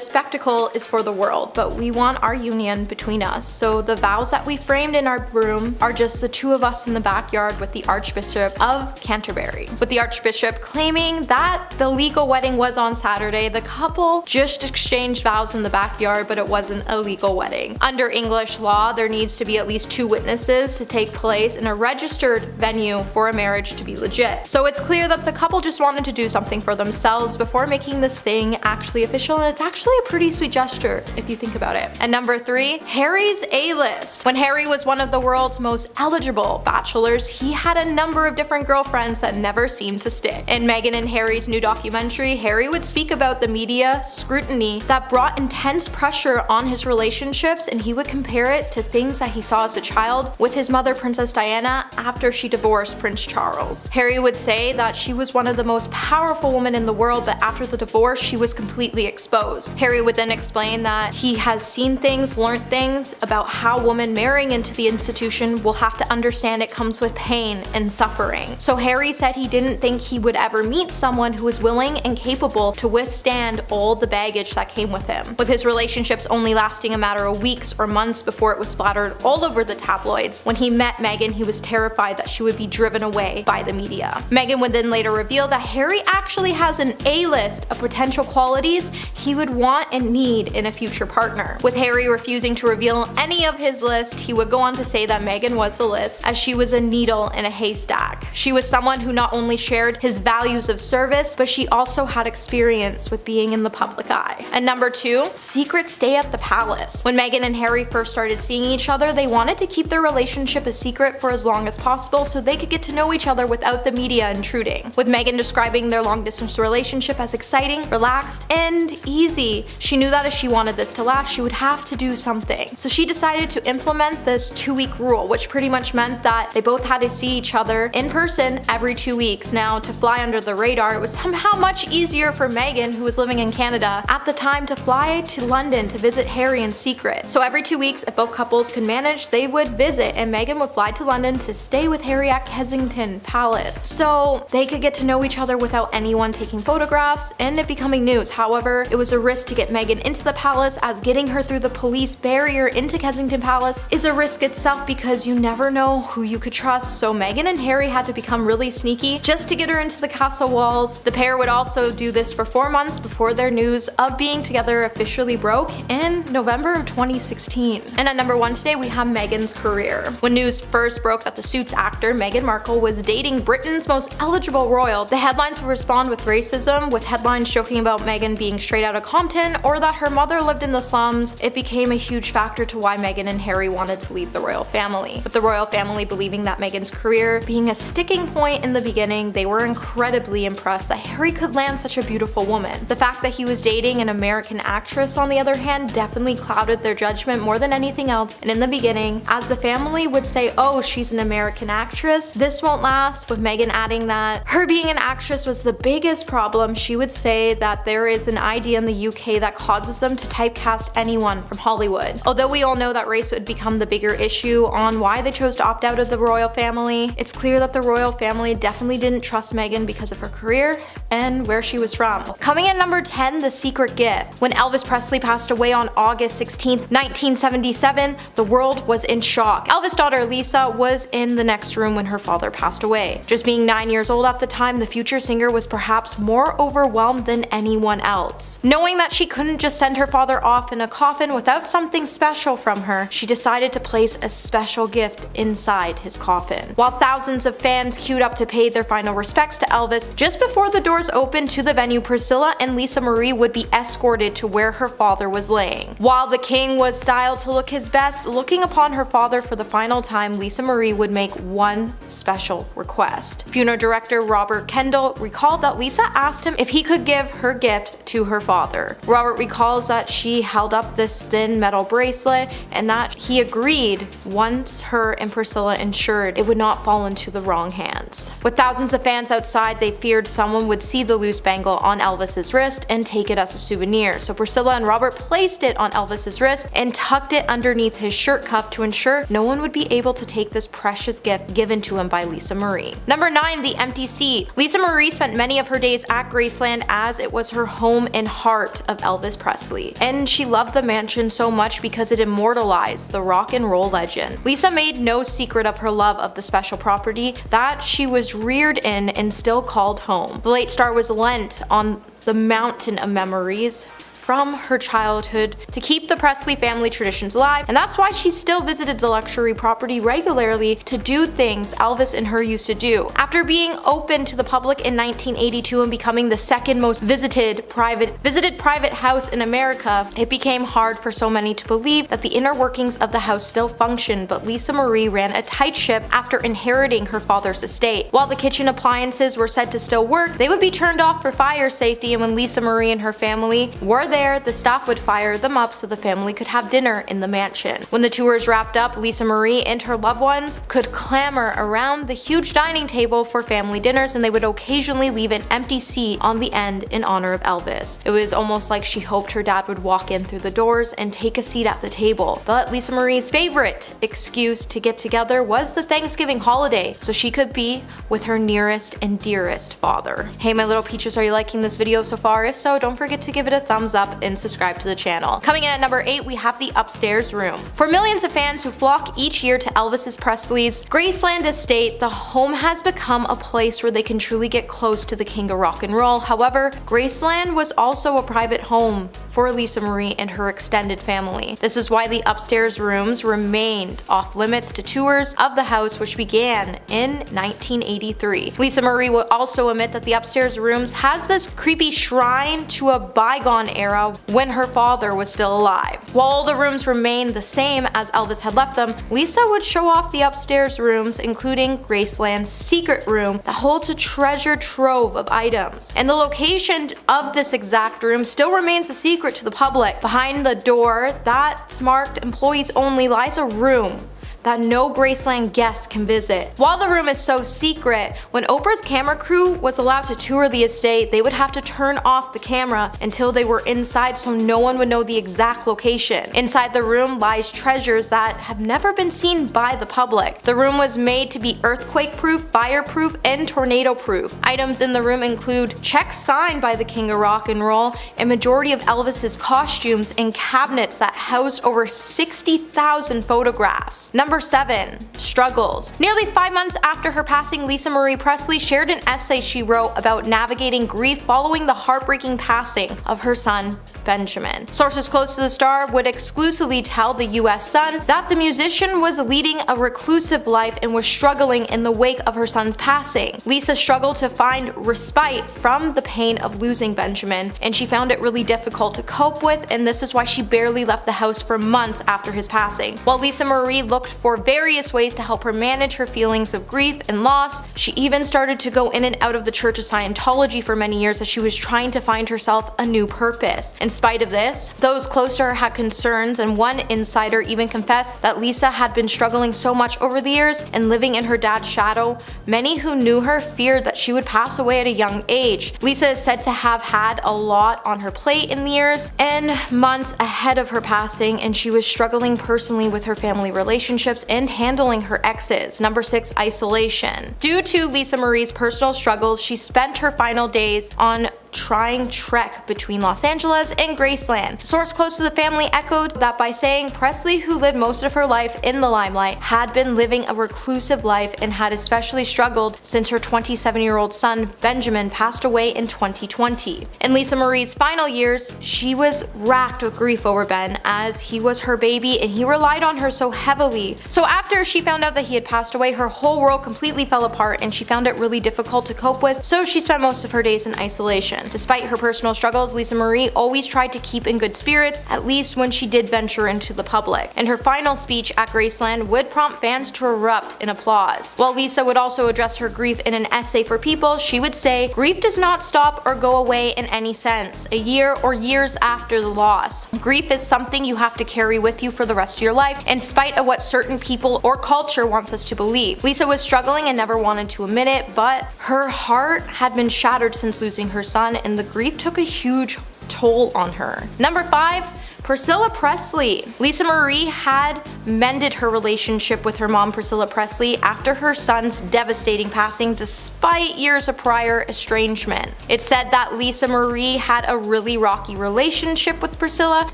spectacle is for the world, but we want our union between us. So the vows that we framed in our room are just the two of us in the backyard with the Archbishop of Canterbury. With the Archbishop claiming that the legal wedding was on Saturday, the couple just exchanged vows in the backyard, but it wasn't a legal wedding. Under English law, there needs to be at least 2 witnesses to take place in a registered venue for a marriage to be legit. So it's clear that the couple just wanted to do something for themselves before making this thing actually official, and it's actually a pretty sweet gesture if you think about it. And number 3, Harry's A-list. When Harry was one of the world's most eligible bachelors, he had a number of different girlfriends that never seemed to stick. In Meghan and Harry's new documentary, Harry would speak about the media scrutiny that brought intense pressure on his relationships, and he would compare it to things that he saw as a child with his mother, Princess Diana, after she divorced Prince Charles. Harry would say that she was one of the most powerful women in the world, but after the divorce, she was completely exposed. Harry would then explain that he has seen things, learned things about how women marrying into the institution will have to understand it comes with pain and suffering. So Harry said he didn't think he would ever meet someone who was willing and capable to withstand all the baggage that came with him. With his relationships only lasting a matter of weeks or months before it was splattered all over the tabloids, when he met Meghan, he was terrified that she would be driven away by the media. Meghan would then later reveal that Harry actually has an A-list of potential qualities he would want and need in a future partner. With Harry refusing to reveal any of his list, he would go on to say that Meghan was the list, as she was a needle in a haystack. She was someone who not only shared his values of service, but she also had experience with being in the public eye. And number 2, secret stay at the palace. When Meghan and Harry first started seeing each other, they wanted to keep their relationship a secret for as long as possible so they could get to know each other without the media intruding. With Meghan describing their long distance relationship as exciting, relaxed, and easy, she knew that if she wanted this to last, she would have to do something. So she decided to implement this 2-week rule, which pretty much meant that they both had to see each other in person every 2 weeks. Now, to fly under the radar, it was somehow much easier for Meghan, who was living in Canada at the time, to fly to London to visit Harry in secret. So every 2 weeks, if both couples could manage, they would visit, and Meghan would fly to London to stay with Harry at Kensington Palace, so they could get to know each other without anyone taking photographs and it becoming news. However, it was a risk to get Meghan into the palace, as getting her through the police barrier into Kensington Palace is a risk itself because you never know who you could trust. So Meghan and Harry had to become really sneaky just to get her into the castle walls. The pair would also do this for 4 months before their news of being together officially broke in November of 2016. And at number 1 today, we have Meghan's career. When news first broke that the Suits actor Meghan Markle was dating Britain's most eligible royal, the headlines would respond with racism, with headlines joking about Meghan being straight out of Compton or that her mother lived in the slums. It became a huge factor to why Meghan and Harry wanted to leave the royal family. With the royal family believing that Meghan's career being a sticking point in the beginning, they were incredibly impressed that Harry could land such a beautiful woman. The fact that he was dating an American actress, on the other hand, definitely clouded their judgment more than anything else. And in the beginning, as the family would say, oh, she's an American actress, this won't last, with Meghan adding that her being an actress was the biggest problem. She would say that there is an idea in the UK that causes them to typecast anyone from Hollywood. Although we all know that race would become the bigger issue on why they chose to opt out of the royal family, it's clear that the royal family definitely didn't trust Meghan because of her career and where she was from. Coming in number 10, the secret gift. When Elvis Presley passed away on August 16, 1977, the world was in shock. Elvis' daughter Lisa was in the next room when her father passed away. Just being 9 years old at the time, the future singer was perhaps more overwhelmed than anyone else. Knowing that she couldn't just send her father off in a coffin without something special from her, she decided to place a special gift inside his coffin. While thousands of fans queued up to pay their final respects to Elvis, just before the doors opened to the venue, Priscilla and Lisa Marie would be escorted to where her father was laying. While the king was styled to look his best, looking upon her father for the final time, Lisa Marie would make one special request. Funeral director Robert Kendall recalled that Lisa asked him if he could give her gift to her father. Robert recalls that she held held up this thin metal bracelet, and that he agreed once her and Priscilla ensured it would not fall into the wrong hands. With thousands of fans outside, they feared someone would see the loose bangle on Elvis's wrist and take it as a souvenir. So Priscilla and Robert placed it on Elvis's wrist and tucked it underneath his shirt cuff to ensure no one would be able to take this precious gift given to him by Lisa Marie. Number 9. The empty seat. Lisa Marie spent many of her days at Graceland as it was her home and heart of Elvis Presley. And she loved the mansion so much because it immortalized the rock and roll legend. Lisa made no secret of her love of the special property that she was reared in and still called home. The late star was lent on the mountain of memories from her childhood to keep the Presley family traditions alive, and that's why she still visited the luxury property regularly to do things Elvis and her used to do. After being open to the public in 1982 and becoming the second most visited private house in America, it became hard for so many to believe that the inner workings of the house still functioned, but Lisa Marie ran a tight ship after inheriting her father's estate. While the kitchen appliances were said to still work, they would be turned off for fire safety, and when Lisa Marie and her family were there, the staff would fire them up so the family could have dinner in the mansion. When the tours wrapped up, Lisa Marie and her loved ones could clamor around the huge dining table for family dinners, and they would occasionally leave an empty seat on the end in honor of Elvis. It was almost like she hoped her dad would walk in through the doors and take a seat at the table. But Lisa Marie's favorite excuse to get together was the Thanksgiving holiday, so she could be with her nearest and dearest father. Hey my little peaches, are you liking this video so far? If so, don't forget to give it a thumbs up and subscribe to the channel. Coming in at number 8, we have the upstairs room. For millions of fans who flock each year to Elvis Presley's Graceland estate, the home has become a place where they can truly get close to the king of rock and roll. However, Graceland was also a private home for Lisa Marie and her extended family. This is why the upstairs rooms remained off limits to tours of the house, which began in 1983. Lisa Marie will also admit that the upstairs rooms has this creepy shrine to a bygone era when her father was still alive. While all the rooms remained the same as Elvis had left them, Lisa would show off the upstairs rooms, including Graceland's secret room that holds a treasure trove of items. And the location of this exact room still remains a secret to the public. Behind the door that's marked employees only lies a room that no Graceland guest can visit. While the room is so secret, when Oprah's camera crew was allowed to tour the estate, they would have to turn off the camera until they were inside so no one would know the exact location. Inside the room lies treasures that have never been seen by the public. The room was made to be earthquake-proof, fire-proof, and tornado-proof. Items in the room include checks signed by the king of rock and roll, a majority of Elvis's costumes, and cabinets that housed over 60,000 photographs. Number 7. Struggles. Nearly 5 months after her passing, Lisa Marie Presley shared an essay she wrote about navigating grief following the heartbreaking passing of her son, Benjamin. Sources close to the star would exclusively tell the US Sun that the musician was leading a reclusive life and was struggling in the wake of her son's passing. Lisa struggled to find respite from the pain of losing Benjamin, and she found it really difficult to cope with, and this is why she barely left the house for months after his passing. While Lisa Marie looked for various ways to help her manage her feelings of grief and loss, she even started to go in and out of the Church of Scientology for many years as she was trying to find herself a new purpose. In spite of this, those close to her had concerns, and one insider even confessed that Lisa had been struggling so much over the years and living in her dad's shadow. Many who knew her feared that she would pass away at a young age. Lisa is said to have had a lot on her plate in the years and months ahead of her passing, and she was struggling personally with her family relationships and handling her exes. Number 6. Isolation. Due to Lisa Marie's personal struggles, she spent her final days on trying trek between Los Angeles and Graceland. A source close to the family echoed that by saying Presley, who lived most of her life in the limelight, had been living a reclusive life and had especially struggled since her 27-year-old son Benjamin passed away in 2020. In Lisa Marie's final years, she was racked with grief over Ben, as he was her baby and he relied on her so heavily. So after she found out that he had passed away, her whole world completely fell apart and she found it really difficult to cope with, so she spent most of her days in isolation. Graceland. Despite her personal struggles, Lisa Marie always tried to keep in good spirits, at least when she did venture into the public. And her final speech at Graceland would prompt fans to erupt in applause. While Lisa would also address her grief in an essay for People, she would say, "Grief does not stop or go away in any sense, a year or years after the loss. Grief is something you have to carry with you for the rest of your life, in spite of what certain people or culture wants us to believe." Lisa was struggling and never wanted to admit it, but her heart had been shattered since losing her son, and the grief took a huge toll on her. Number 5. Priscilla Presley. Lisa Marie had mended her relationship with her mom Priscilla Presley after her son's devastating passing despite years of prior estrangement. It's said that Lisa Marie had a really rocky relationship with Priscilla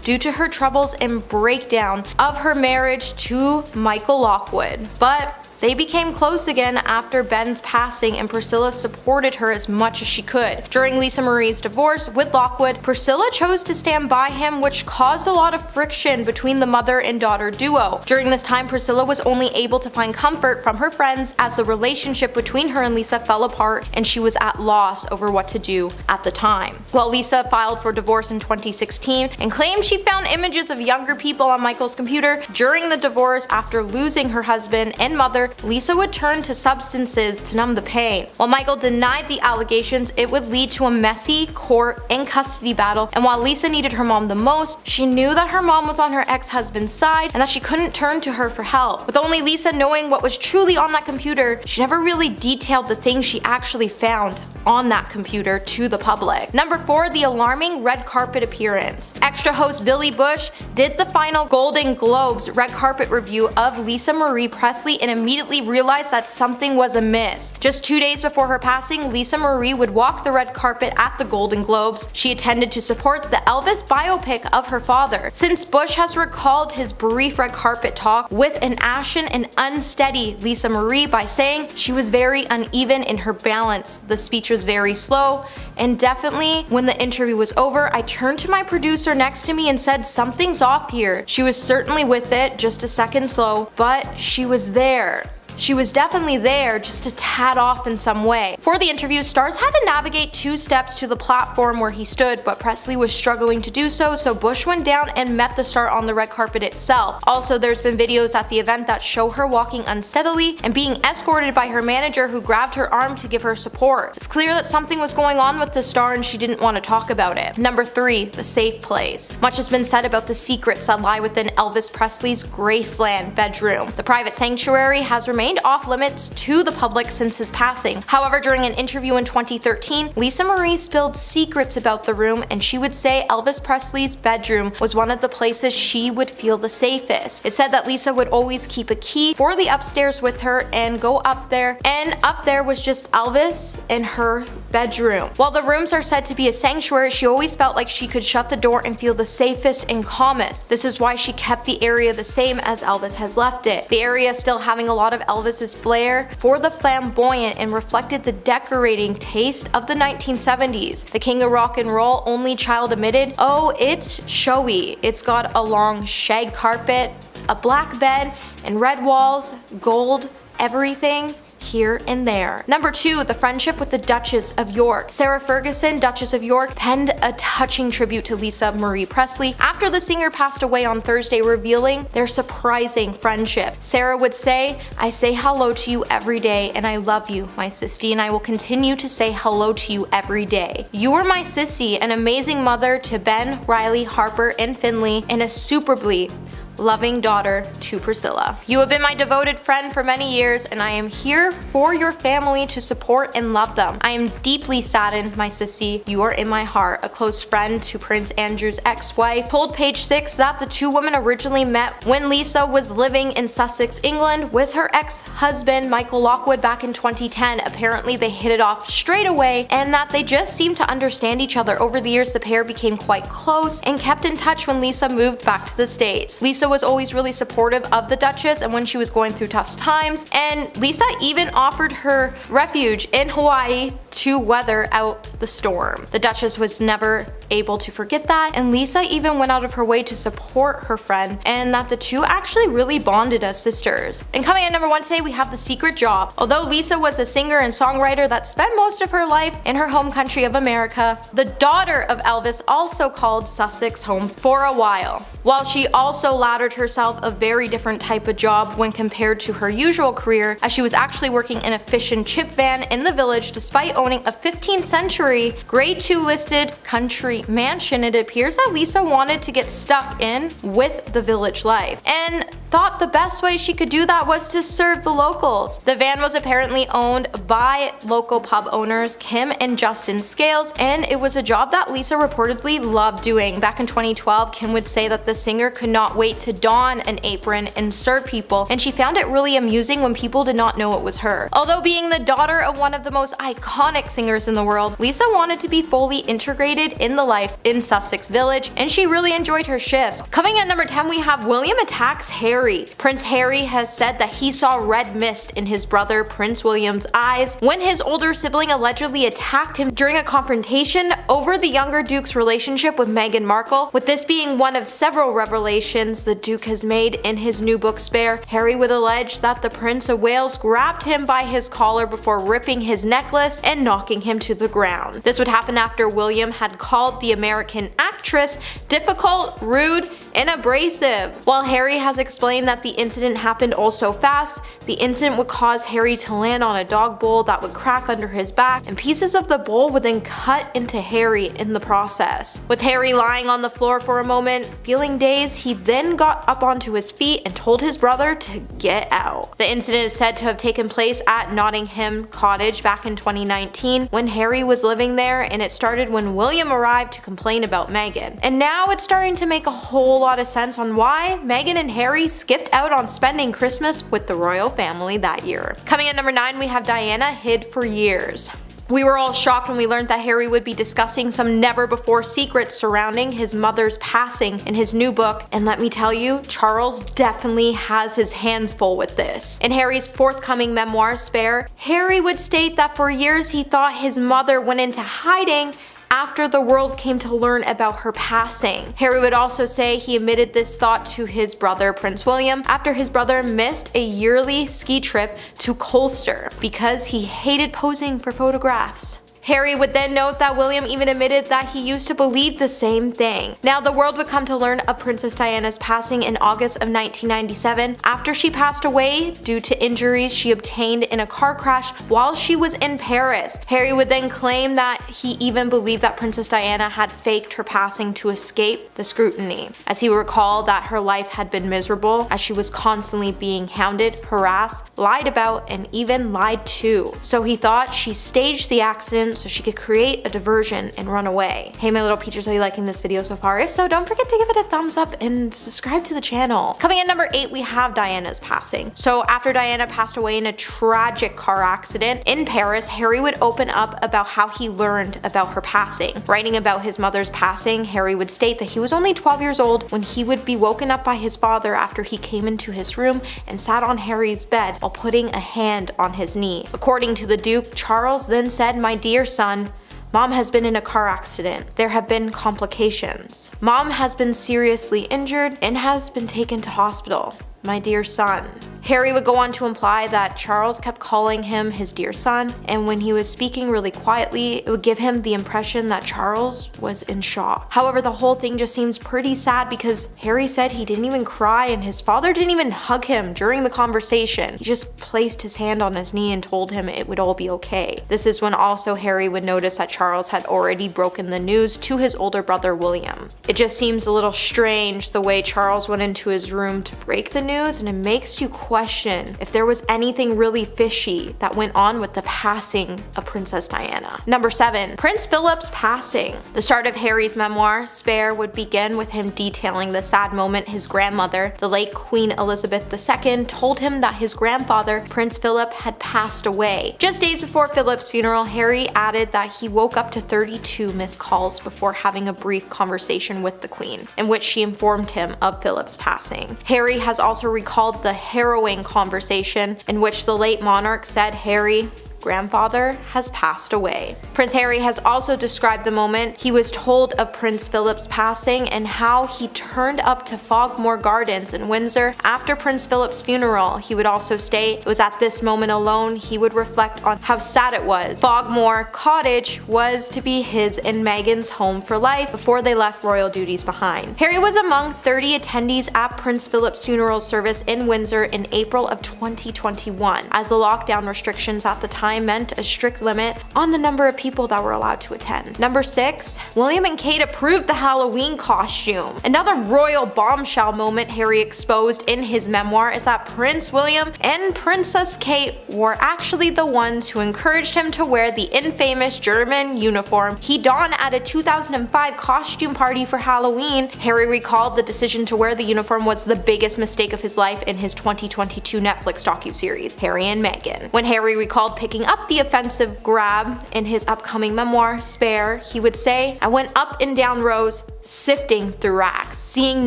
due to her troubles and breakdown of her marriage to Michael Lockwood, but they became close again after Ben's passing, and Priscilla supported her as much as she could. During Lisa Marie's divorce with Lockwood, Priscilla chose to stand by him, which caused a lot of friction between the mother and daughter duo. During this time, Priscilla was only able to find comfort from her friends as the relationship between her and Lisa fell apart, and she was at loss over what to do at the time. While Lisa filed for divorce in 2016 and claimed she found images of younger people on Michael's computer during the divorce after losing her husband and mother, Lisa would turn to substances to numb the pain. While Michael denied the allegations, it would lead to a messy court and custody battle, and while Lisa needed her mom the most, she knew that her mom was on her ex-husband's side and that she couldn't turn to her for help. With only Lisa knowing what was truly on that computer, she never really detailed the things she actually found on that computer to the public. Number 4, the alarming red carpet appearance. Extra host Billy Bush did the final Golden Globes red carpet review of Lisa Marie Presley and immediately realized that something was amiss. Just 2 days before her passing, Lisa Marie would walk the red carpet at the Golden Globes. She attended to support the Elvis biopic of her father. Since Bush has recalled his brief red carpet talk with an ashen and unsteady Lisa Marie by saying she was very uneven in her balance. The speech was very slow, and definitely when the interview was over, I turned to my producer next to me and said, "Something's off here." She was certainly with it, just a second slow, but she was there. She was definitely there, just a tad off in some way. For the interview, stars had to navigate 2 steps to the platform where he stood, but Presley was struggling to do so, so Bush went down and met the star on the red carpet itself. Also, there's been videos at the event that show her walking unsteadily and being escorted by her manager, who grabbed her arm to give her support. It's clear that something was going on with the star and she didn't want to talk about it. Number 3, the safe place. Much has been said about the secrets that lie within Elvis Presley's Graceland bedroom. The private sanctuary has remained off limits to the public since his passing. However, during an interview in 2013, Lisa Marie spilled secrets about the room, and she would say Elvis Presley's bedroom was one of the places she would feel the safest. It said that Lisa would always keep a key for the upstairs with her and go up there, and up there was just Elvis and her bedroom. While the rooms are said to be a sanctuary, she always felt like she could shut the door and feel the safest and calmest. This is why she kept the area the same as Elvis has left it. The area still having a lot of Elvis's flair for the flamboyant and reflected the decorating taste of the 1970s. The king of rock and roll, only child admitted, "Oh, it's showy. It's got a long shag carpet, a black bed, and red walls, gold, everything here and there." Number 2, the friendship with the Duchess of York. Sarah Ferguson, Duchess of York, penned a touching tribute to Lisa Marie Presley after the singer passed away on Thursday, revealing their surprising friendship. Sarah would say, "I say hello to you every day, and I love you, my sissy, and I will continue to say hello to you every day. You were my sissy, an amazing mother to Ben, Riley, Harper, and Finley, and a superbly loving daughter to Priscilla. You have been my devoted friend for many years, and I am here for your family to support and love them. I am deeply saddened, my sissy. You are in my heart." A close friend to Prince Andrew's ex-wife told Page 6 that the two women originally met when Lisa was living in Sussex, England with her ex-husband Michael Lockwood back in 2010. Apparently they hit it off straight away, and that they just seemed to understand each other. Over the years, the pair became quite close and kept in touch when Lisa moved back to the States. Lisa was always really supportive of the Duchess and when she was going through tough times, and Lisa even offered her refuge in Hawaii to weather out the storm. The Duchess was never able to forget that, and Lisa even went out of her way to support her friend, and that the two actually really bonded as sisters. And coming at number 1 today, we have The Secret Job. Although Lisa was a singer and songwriter that spent most of her life in her home country of America, the daughter of Elvis also called Sussex home for a while. While she also laddered herself a very different type of job when compared to her usual career, as she was actually working in a fish and chip van in the village despite owning a 15th century grade 2 listed country mansion. It appears that Lisa wanted to get stuck in with the village life and thought the best way she could do that was to serve the locals. The van was apparently owned by local pub owners Kim and Justin Scales, and it was a job that Lisa reportedly loved doing. Back in 2012, Kim would say that the singer could not wait to don an apron and serve people, and she found it really amusing when people did not know it was her. Although being the daughter of one of the most iconic singers in the world, Lisa wanted to be fully integrated in the life in Sussex Village, and she really enjoyed her shifts. Coming at number 10, we have William attacks Harry. Prince Harry has said that he saw red mist in his brother Prince William's eyes when his older sibling allegedly attacked him during a confrontation over the younger Duke's relationship with Meghan Markle. With this being one of several revelations the Duke has made in his new book Spare, Harry would allege that the Prince of Wales grabbed him by his collar before ripping his necklace and knocking him to the ground. This would happen after William had called the American actress difficult, rude, and abrasive. While Harry has explained that the incident happened all so fast, the incident would cause Harry to land on a dog bowl that would crack under his back, and pieces of the bowl would then cut into Harry in the process. With Harry lying on the floor for a moment, feeling dazed, he then got up onto his feet and told his brother to get out. The incident is said to have taken place at Nottingham Cottage back in 2019 when Harry was living there, and it started when William arrived to complain about Meghan. And now it's starting to make a whole lot of sense on why Meghan and Harry skipped out on spending Christmas with the royal family that year. Coming at number 9, we have Diana hid for years. We were all shocked when we learned that Harry would be discussing some never-before secrets surrounding his mother's passing in his new book, and let me tell you, Charles definitely has his hands full with this. In Harry's forthcoming memoir, Spare, Harry would state that for years he thought his mother went into hiding after the world came to learn about her passing. Harry would also say he admitted this thought to his brother Prince William after his brother missed a yearly ski trip to Colchester because he hated posing for photographs. Harry would then note that William even admitted that he used to believe the same thing. Now, the world would come to learn of Princess Diana's passing in August of 1997 after she passed away due to injuries she obtained in a car crash while she was in Paris. Harry would then claim that he even believed that Princess Diana had faked her passing to escape the scrutiny, as he recalled that her life had been miserable as she was constantly being hounded, harassed, lied about, and even lied to. So he thought she staged the accident so she could create a diversion and run away. Hey my little peaches, are you liking this video so far? If so, don't forget to give it a thumbs up and subscribe to the channel. Coming at number 8, we have Diana's passing. So after Diana passed away in a tragic car accident in Paris, Harry would open up about how he learned about her passing. Writing about his mother's passing, Harry would state that he was only 12 years old when he would be woken up by his father after he came into his room and sat on Harry's bed while putting a hand on his knee. According to the Duke, Charles then said, "My dear son, Mom has been in a car accident. There have been complications. Mom has been seriously injured and has been taken to hospital. My dear son." Harry would go on to imply that Charles kept calling him his dear son, and when he was speaking really quietly, it would give him the impression that Charles was in shock. However, the whole thing just seems pretty sad because Harry said he didn't even cry and his father didn't even hug him during the conversation. He just placed his hand on his knee and told him it would all be okay. This is when also Harry would notice that Charles had already broken the news to his older brother William. It just seems a little strange the way Charles went into his room to break the news, and it makes you question if there was anything really fishy that went on with the passing of Princess Diana. Number 7. Prince Philip's passing. The start of Harry's memoir, Spare, would begin with him detailing the sad moment his grandmother, the late Queen Elizabeth II, told him that his grandfather, Prince Philip, had passed away. Just days before Philip's funeral, Harry added that he woke up to 32 missed calls before having a brief conversation with the Queen, in which she informed him of Philip's passing. Harry has also recalled the harrowing conversation in which the late monarch said, "Harry, grandfather has passed away." Prince Harry has also described the moment he was told of Prince Philip's passing and how he turned up to Frogmore Gardens in Windsor after Prince Philip's funeral. He would also state it was at this moment alone he would reflect on how sad it was. Frogmore Cottage was to be his and Meghan's home for life before they left royal duties behind. Harry was among 30 attendees at Prince Philip's funeral service in Windsor in April of 2021, as the lockdown restrictions at the time meant a strict limit on the number of people that were allowed to attend. Number 6. William and Kate approved the Halloween costume. Another royal bombshell moment Harry exposed in his memoir is that Prince William and Princess Kate were actually the ones who encouraged him to wear the infamous German uniform he donned at a 2005 costume party for Halloween. Harry recalled the decision to wear the uniform was the biggest mistake of his life in his 2022 Netflix docuseries, Harry and Meghan. When Harry recalled picking up the offensive grab in his upcoming memoir, Spare, he would say, "I went up and down rows, sifting through racks, seeing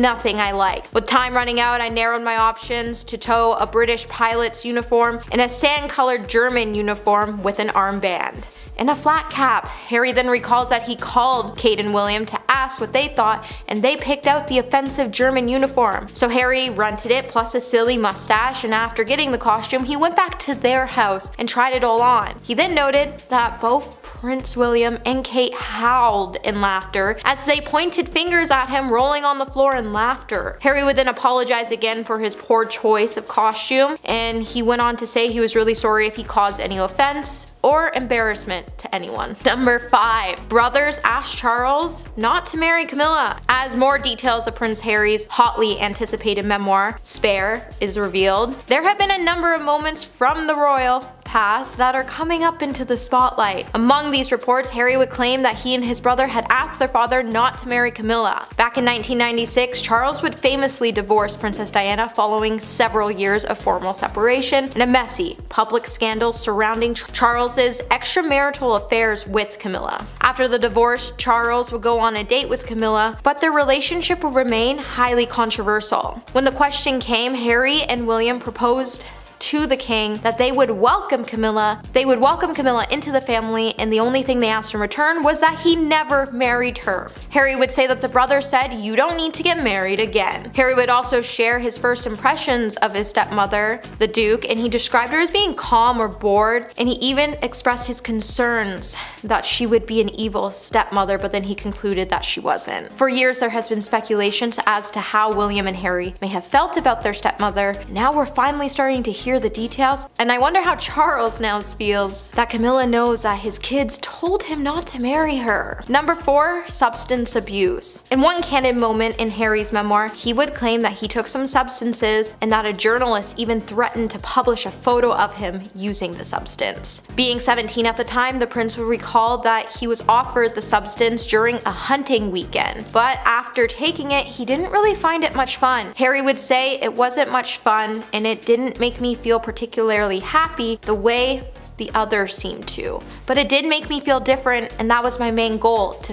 nothing I liked. With time running out, I narrowed my options to tow a British pilot's uniform and a sand-colored German uniform with an armband and a flat cap." Harry then recalls that he called Kate and William to ask what they thought, and they picked out the offensive German uniform. So Harry rented it plus a silly mustache, and after getting the costume, he went back to their house and tried it all on. He then noted that both Prince William and Kate howled in laughter as they pointed fingers at him, rolling on the floor in laughter. Harry would then apologize again for his poor choice of costume, and he went on to say he was really sorry if he caused any offense or embarrassment to anyone. Number 5. Brothers asked Charles not to marry Camilla. As more details of Prince Harry's hotly anticipated memoir, Spare, is revealed, there have been a number of moments from the royal past that are coming up into the spotlight. Among these reports, Harry would claim that he and his brother had asked their father not to marry Camilla. Back in 1996, Charles would famously divorce Princess Diana following several years of formal separation and a messy, public scandal surrounding Charles's extramarital affairs with Camilla. After the divorce, Charles would go on a date with Camilla, but their relationship would remain highly controversial. When the question came, Harry and William proposed to the king that they would welcome Camilla into the family, and the only thing they asked in return was that he never married her. Harry would say that the brother said, "You don't need to get married again." Harry would also share his first impressions of his stepmother, the Duke, and he described her as being calm or bored, and he even expressed his concerns that she would be an evil stepmother, but then he concluded that she wasn't. For years there has been speculations as to how William and Harry may have felt about their stepmother. Now we're finally starting to hear the details, and I wonder how Charles now feels that Camilla knows that his kids told him not to marry her. Number 4. Substance abuse. In one candid moment in Harry's memoir, he would claim that he took some substances and that a journalist even threatened to publish a photo of him using the substance. Being 17 at the time, the prince would recall that he was offered the substance during a hunting weekend, but after taking it, he didn't really find it much fun. Harry would say, "It wasn't much fun, and it didn't make me feel particularly happy the way the others seemed to. But it did make me feel different, and that was my main goal, to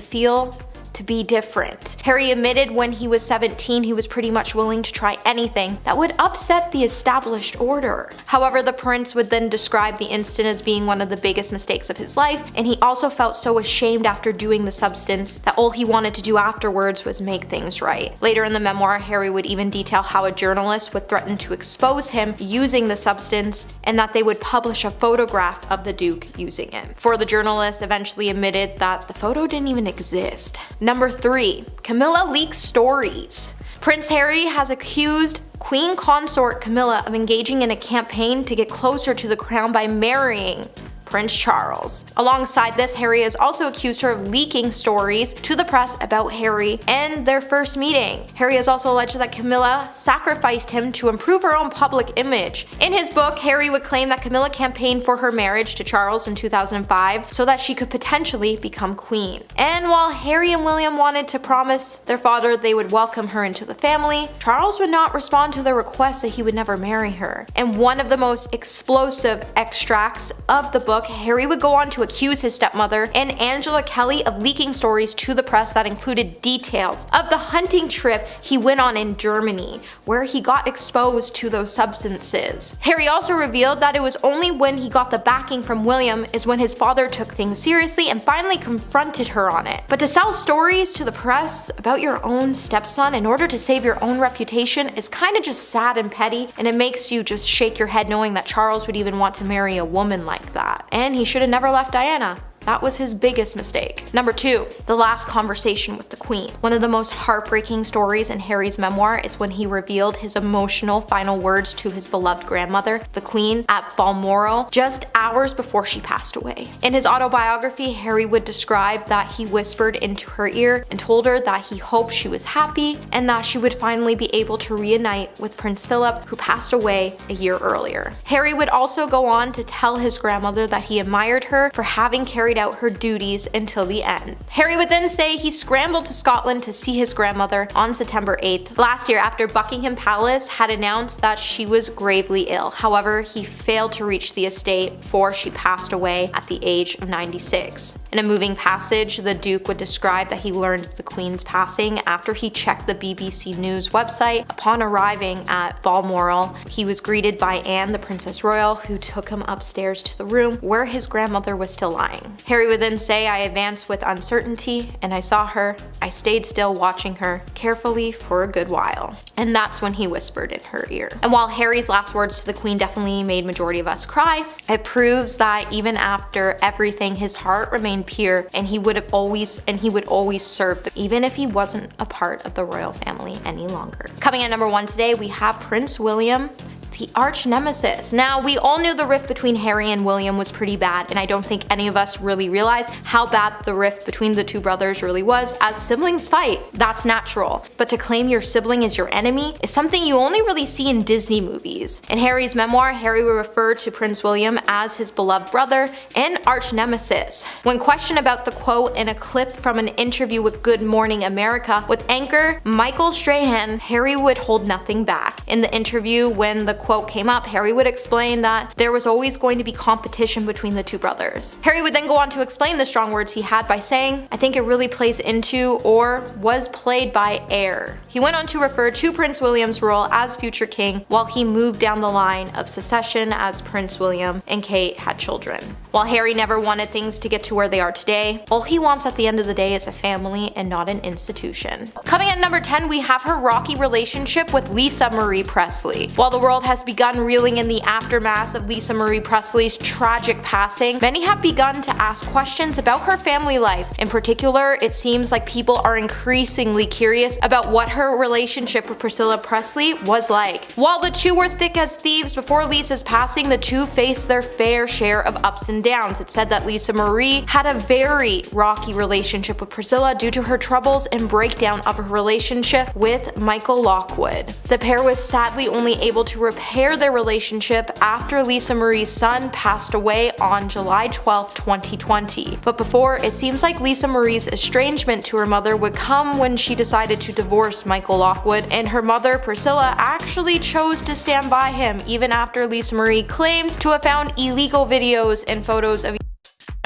be different." Harry admitted when he was 17 he was pretty much willing to try anything that would upset the established order. However, the prince would then describe the incident as being one of the biggest mistakes of his life, and he also felt so ashamed after doing the substance that all he wanted to do afterwards was make things right. Later in the memoir, Harry would even detail how a journalist would threaten to expose him using the substance and that they would publish a photograph of the Duke using it. For the journalist eventually admitted that the photo didn't even exist. Number 3. Camilla leaks stories. Prince Harry has accused Queen Consort Camilla of engaging in a campaign to get closer to the crown by marrying Prince Charles. Alongside this, Harry has also accused her of leaking stories to the press about Harry and their first meeting. Harry has also alleged that Camilla sacrificed him to improve her own public image. In his book, Harry would claim that Camilla campaigned for her marriage to Charles in 2005 so that she could potentially become queen. And while Harry and William wanted to promise their father they would welcome her into the family, Charles would not respond to their request that he would never marry her. In one of the most explosive extracts of the book, Harry would go on to accuse his stepmother and Angela Kelly of leaking stories to the press that included details of the hunting trip he went on in Germany, where he got exposed to those substances. Harry also revealed that it was only when he got the backing from William is when his father took things seriously and finally confronted her on it. But to sell stories to the press about your own stepson in order to save your own reputation is kind of just sad and petty, and it makes you just shake your head knowing that Charles would even want to marry a woman like that. And he should have never left Diana. That was his biggest mistake. Number 2, the last conversation with the Queen. One of the most heartbreaking stories in Harry's memoir is when he revealed his emotional final words to his beloved grandmother, the Queen, at Balmoral, just hours before she passed away. In his autobiography, Harry would describe that he whispered into her ear and told her that he hoped she was happy and that she would finally be able to reunite with Prince Philip, who passed away a year earlier. Harry would also go on to tell his grandmother that he admired her for having carried out her duties until the end. Harry would then say he scrambled to Scotland to see his grandmother on September 8th last year after Buckingham Palace had announced that she was gravely ill. However, he failed to reach the estate before she passed away at the age of 96. In a moving passage, the Duke would describe that he learned the Queen's passing after he checked the BBC News website. Upon arriving at Balmoral, he was greeted by Anne, the Princess Royal, who took him upstairs to the room where his grandmother was still lying. Harry would then say, "I advanced with uncertainty, and I saw her. I stayed still watching her carefully for a good while." And that's when he whispered in her ear. And while Harry's last words to the Queen definitely made majority of us cry, it proves that even after everything, his heart remained pure, and he would always serve even if he wasn't a part of the royal family any longer. Coming at number 1 today, we have Prince William, the arch nemesis. Now, we all knew the rift between Harry and William was pretty bad, and I don't think any of us really realized how bad the rift between the two brothers really was. As siblings fight, that's natural. But to claim your sibling as your enemy is something you only really see in Disney movies. In Harry's memoir, Harry would refer to Prince William as his beloved brother and arch nemesis. When questioned about the quote in a clip from an interview with Good Morning America with anchor Michael Strahan, Harry would hold nothing back. In the interview, when the quote came up, Harry would explain that there was always going to be competition between the two brothers. Harry would then go on to explain the strong words he had by saying, "I think it really plays into or was played by heir." He went on to refer to Prince William's role as future king while he moved down the line of succession as Prince William and Kate had children. While Harry never wanted things to get to where they are today, all he wants at the end of the day is a family and not an institution. Coming at number 10, we have her rocky relationship with Lisa Marie Presley. While the world has begun reeling in the aftermath of Lisa Marie Presley's tragic passing, many have begun to ask questions about her family life. In particular, it seems like people are increasingly curious about what her relationship with Priscilla Presley was like. While the two were thick as thieves before Lisa's passing, the two faced their fair share of ups and downs. It's said that Lisa Marie had a very rocky relationship with Priscilla due to her troubles and breakdown of her relationship with Michael Lockwood. The pair was sadly only able to repair their relationship after Lisa Marie's son passed away on July 12, 2020. But before, it seems like Lisa Marie's estrangement to her mother would come when she decided to divorce Michael Lockwood, and her mother, Priscilla, actually chose to stand by him even after Lisa Marie claimed to have found illegal videos and photos of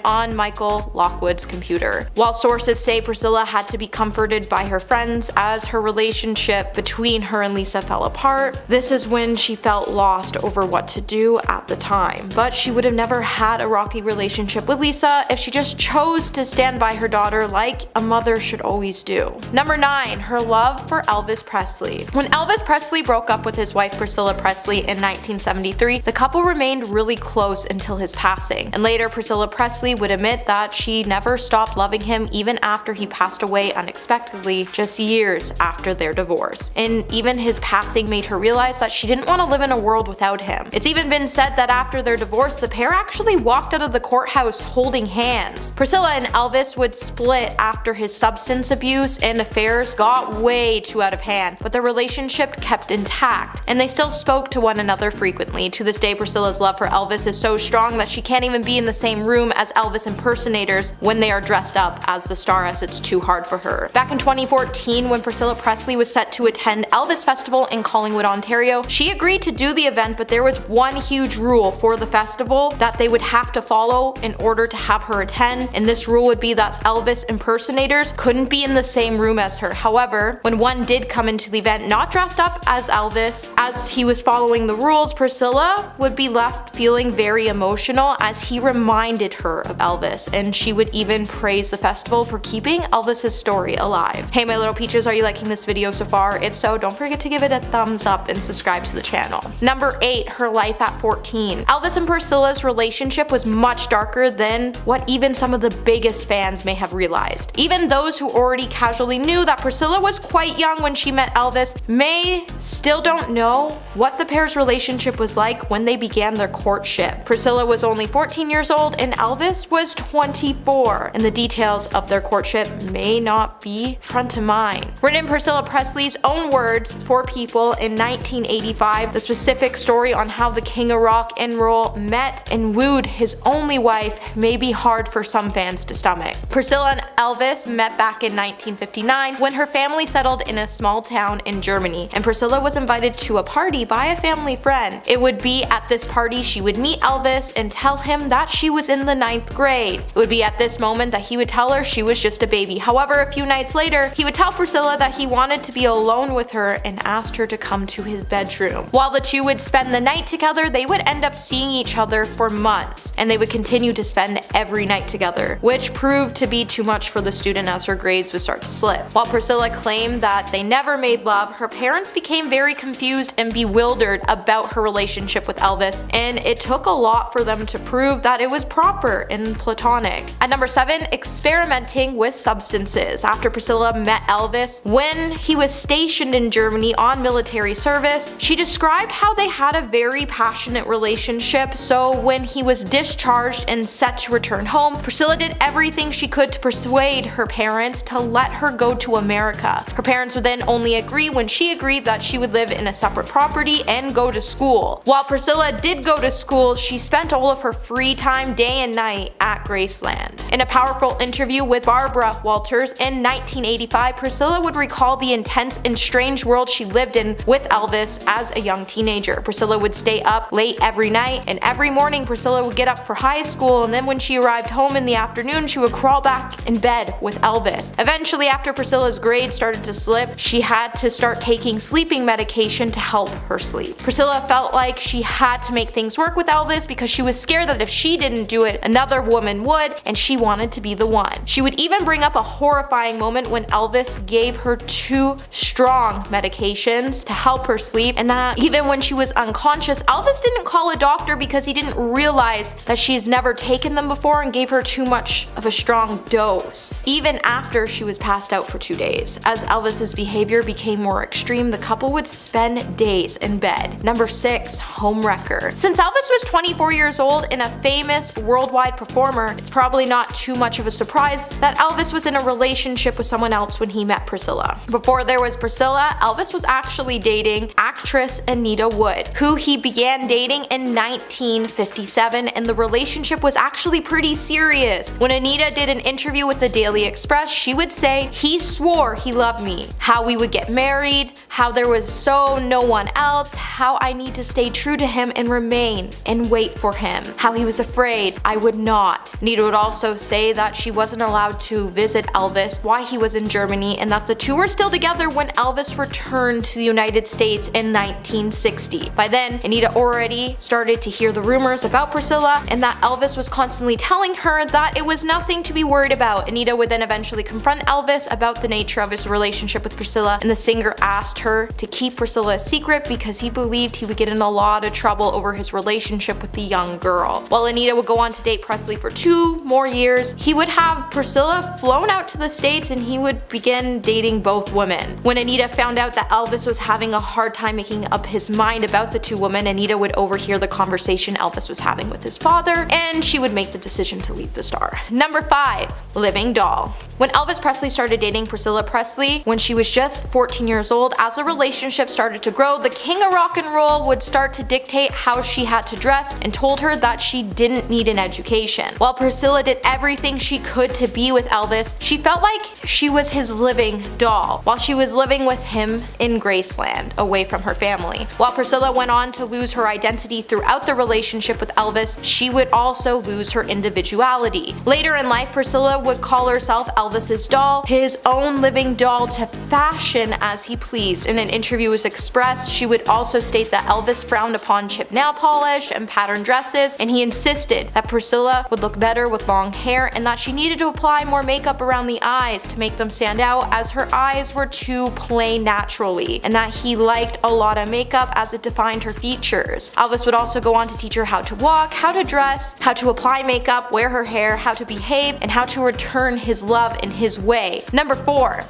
on Michael Lockwood's computer. While sources say Priscilla had to be comforted by her friends as her relationship between her and Lisa fell apart, this is when she felt lost over what to do at the time. But she would have never had a rocky relationship with Lisa if she just chose to stand by her daughter like a mother should always do. Number 9, her love for Elvis Presley. When Elvis Presley broke up with his wife Priscilla Presley in 1973, the couple remained really close until his passing, and later Priscilla Presley Presley would admit that she never stopped loving him even after he passed away unexpectedly just years after their divorce. And even his passing made her realize that she didn't want to live in a world without him. It's even been said that after their divorce, the pair actually walked out of the courthouse holding hands. Priscilla and Elvis would split after his substance abuse and affairs got way too out of hand, but their relationship kept intact, and they still spoke to one another frequently. To this day, Priscilla's love for Elvis is so strong that she can't even be in the same room as Elvis impersonators when they are dressed up as the star, as it's too hard for her. Back in 2014, when Priscilla Presley was set to attend Elvis Festival in Collingwood, Ontario, she agreed to do the event, but there was one huge rule for the festival that they would have to follow in order to have her attend, and this rule would be that Elvis impersonators couldn't be in the same room as her. However, when one did come into the event not dressed up as Elvis, as he was following the rules, Priscilla would be left feeling very emotional as he reminded her of Elvis, and she would even praise the festival for keeping Elvis's story alive. Hey my little peaches, are you liking this video so far? If so, don't forget to give it a thumbs up and subscribe to the channel. Number 8. Her life at 14. Elvis and Priscilla's relationship was much darker than what even some of the biggest fans may have realized. Even those who already casually knew that Priscilla was quite young when she met Elvis may still don't know what the pair's relationship was like when they began their courtship. Priscilla was only 14 years old and Elvis was 24, and the details of their courtship may not be front of mind. Written in Priscilla Presley's own words for People in 1985, the specific story on how the king of rock and roll met and wooed his only wife may be hard for some fans to stomach. Priscilla and Elvis met back in 1959 when her family settled in a small town in Germany, and Priscilla was invited to a party by a family friend. It would be at this party she would meet Elvis and tell him that she was in the 9th grade. It would be at this moment that he would tell her she was just a baby. However, a few nights later, he would tell Priscilla that he wanted to be alone with her and asked her to come to his bedroom. While the two would spend the night together, they would end up seeing each other for months, and they would continue to spend every night together, which proved to be too much for the student as her grades would start to slip. While Priscilla claimed that they never made love, her parents became very confused and bewildered about her relationship with Elvis, and it took a lot for them to prove that it was proper and platonic. At number 7, experimenting with substances. After Priscilla met Elvis when he was stationed in Germany on military service, she described how they had a very passionate relationship, so when he was discharged and set to return home, Priscilla did everything she could to persuade her parents to let her go to America. Her parents would then only agree when she agreed that she would live in a separate property and go to school. While Priscilla did go to school, she spent all of her free time day and night at Graceland. In a powerful interview with Barbara Walters in 1985, Priscilla would recall the intense and strange world she lived in with Elvis as a young teenager. Priscilla would stay up late every night, and every morning Priscilla would get up for high school, and then when she arrived home in the afternoon, she would crawl back in bed with Elvis. Eventually, after Priscilla's grades started to slip, she had to start taking sleeping medication to help her sleep. Priscilla felt like she had to make things work with Elvis because she was scared that if she didn't do it, another woman would, and she wanted to be the one. She would even bring up a horrifying moment when Elvis gave her 2 strong medications to help her sleep, and that even when she was unconscious, Elvis didn't call a doctor because he didn't realize that she's never taken them before and gave her too much of a strong dose, even after she was passed out for 2 days. As Elvis's behavior became more extreme, the couple would spend days in bed. Number 6, homewrecker. Since Elvis was 24 years old and a famous worldwide performer, it's probably not too much of a surprise that Elvis was in a relationship with someone else when he met Priscilla. Before there was Priscilla, Elvis was actually dating actress Anita Wood, who he began dating in 1957, and the relationship was actually pretty serious. When Anita did an interview with the Daily Express, she would say he swore he loved me, how we would get married, how there was no one else, how I need to stay true to him and remain and wait for him, how he was afraid I would not. Anita would also say that she wasn't allowed to visit Elvis while he was in Germany, and that the two were still together when Elvis returned to the United States in 1960. By then, Anita already started to hear the rumors about Priscilla and that Elvis was constantly telling her that it was nothing to be worried about. Anita would then eventually confront Elvis about the nature of his relationship with Priscilla, and the singer asked her to keep Priscilla a secret because he believed he would get in a lot of trouble over his relationship with the young girl. While Anita would go on to date Presley for 2 more years, he would have Priscilla flown out to the States and he would begin dating both women. When Anita found out that Elvis was having a hard time making up his mind about the 2 women, Anita would overhear the conversation Elvis was having with his father, and she would make the decision to leave the star. Number 5. Living doll. When Elvis Presley started dating Priscilla Presley when she was just 14 years old, as the relationship started to grow, the king of rock and roll would start to dictate how she had to dress and told her that she didn't need an education. While Priscilla did everything she could to be with Elvis, she felt like she was his living doll while she was living with him in Graceland, away from her family. While Priscilla went on to lose her identity throughout the relationship with Elvis, she would also lose her individuality. Later in life, Priscilla would call herself Elvis's doll, his own living doll to fashion as he pleased. In an interview was expressed, she would also state that Elvis frowned upon chip nail polish and patterned dresses, and he insisted that Priscilla would look better with long hair and that she needed to apply more makeup around the eyes to make them stand out, as her eyes were too plain naturally, and that he liked a lot of makeup as it defined her features. Elvis would also go on to teach her how to walk, how to dress, how to apply makeup, wear her hair, how to behave, and how to return his love in his way. Number 4.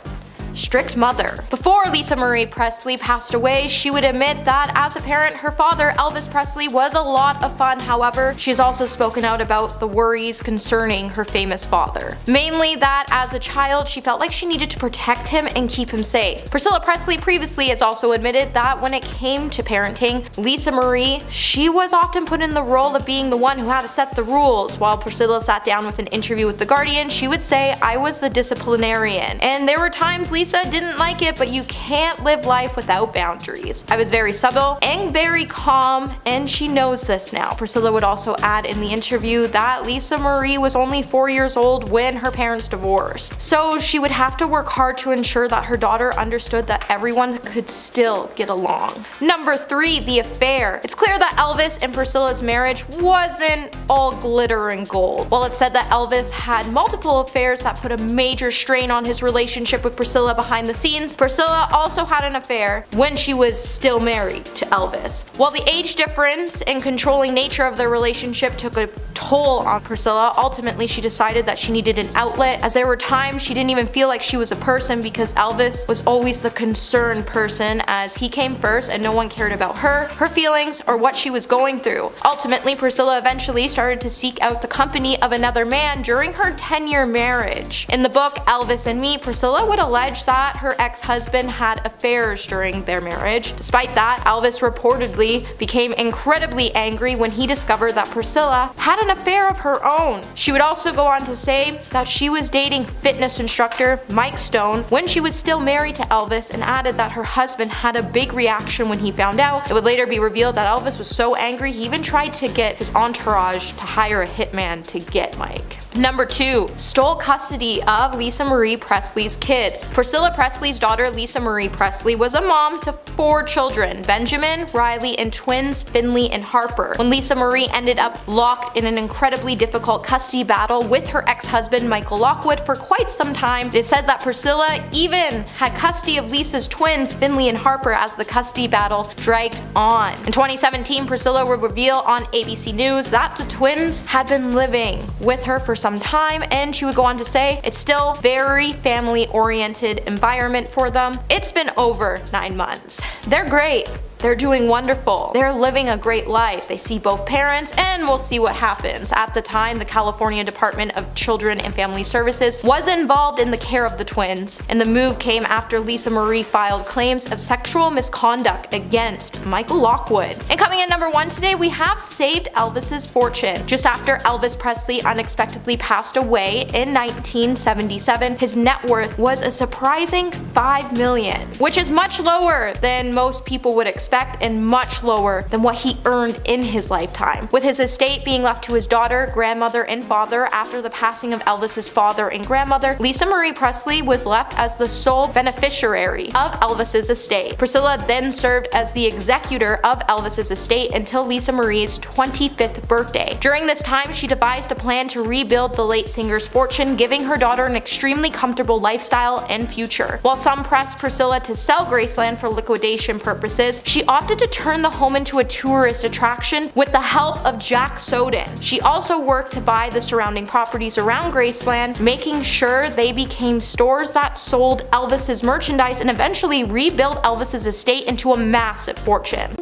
Strict mother. Before Lisa Marie Presley passed away, she would admit that as a parent, her father, Elvis Presley, was a lot of fun. However, she has also spoken out about the worries concerning her famous father. Mainly that as a child, she felt like she needed to protect him and keep him safe. Priscilla Presley previously has also admitted that when it came to parenting, Lisa Marie, she was often put in the role of being the one who had to set the rules. While Priscilla sat down with an interview with The Guardian, she would say, "I was the disciplinarian, and there were times Lisa didn't like it, but you can't live life without boundaries. I was very subtle and very calm, and she knows this now." Priscilla would also add in the interview that Lisa Marie was only 4 years old when her parents divorced, so she would have to work hard to ensure that her daughter understood that everyone could still get along. Number 3. The affair. It's clear that Elvis and Priscilla's marriage wasn't all glitter and gold. While it's said that Elvis had multiple affairs that put a major strain on his relationship with Priscilla behind the scenes, Priscilla also had an affair when she was still married to Elvis. While the age difference and controlling nature of their relationship took a toll on Priscilla, ultimately she decided that she needed an outlet, as there were times she didn't even feel like she was a person because Elvis was always the concerned person, as he came first and no one cared about her feelings, or what she was going through. Ultimately, Priscilla eventually started to seek out the company of another man during her 10-year marriage. In the book Elvis and Me, Priscilla would allege that her ex-husband had affairs during their marriage. Despite that, Elvis reportedly became incredibly angry when he discovered that Priscilla had an affair of her own. She would also go on to say that she was dating fitness instructor Mike Stone when she was still married to Elvis, and added that her husband had a big reaction when he found out. It would later be revealed that Elvis was so angry he even tried to get his entourage to hire a hitman to get Mike. Number 2. Stole custody of Lisa Marie Presley's kids. Priscilla Presley's daughter Lisa Marie Presley was a mom to 4 children, Benjamin, Riley, and twins Finley and Harper. When Lisa Marie ended up locked in an incredibly difficult custody battle with her ex-husband Michael Lockwood for quite some time, it said that Priscilla even had custody of Lisa's twins Finley and Harper as the custody battle dragged on. In 2017, Priscilla would reveal on ABC News that the twins had been living with her for some time, and she would go on to say it's still very family-oriented environment for them. It's been over 9 months. They're great. They're doing wonderful. They're living a great life. They see both parents, and we'll see what happens. At the time, the California Department of Children and Family Services was involved in the care of the twins, and the move came after Lisa Marie filed claims of sexual misconduct against Michael Lockwood. And coming in number 1 today, we have saved Elvis's fortune. Just after Elvis Presley unexpectedly passed away in 1977, his net worth was a surprising $5 million, which is much lower than most people would expect and much lower than what he earned in his lifetime. With his estate being left to his daughter, grandmother, and father after the passing of Elvis's father and grandmother, Lisa Marie Presley was left as the sole beneficiary of Elvis's estate. Priscilla then served as the executor of Elvis's estate until Lisa Marie's 25th birthday. During this time, she devised a plan to rebuild the late singer's fortune, giving her daughter an extremely comfortable lifestyle and future. While some pressed Priscilla to sell Graceland for liquidation purposes, she opted to turn the home into a tourist attraction with the help of Jack Soden. She also worked to buy the surrounding properties around Graceland, making sure they became stores that sold Elvis's merchandise and eventually rebuilt Elvis's estate into a massive fortune.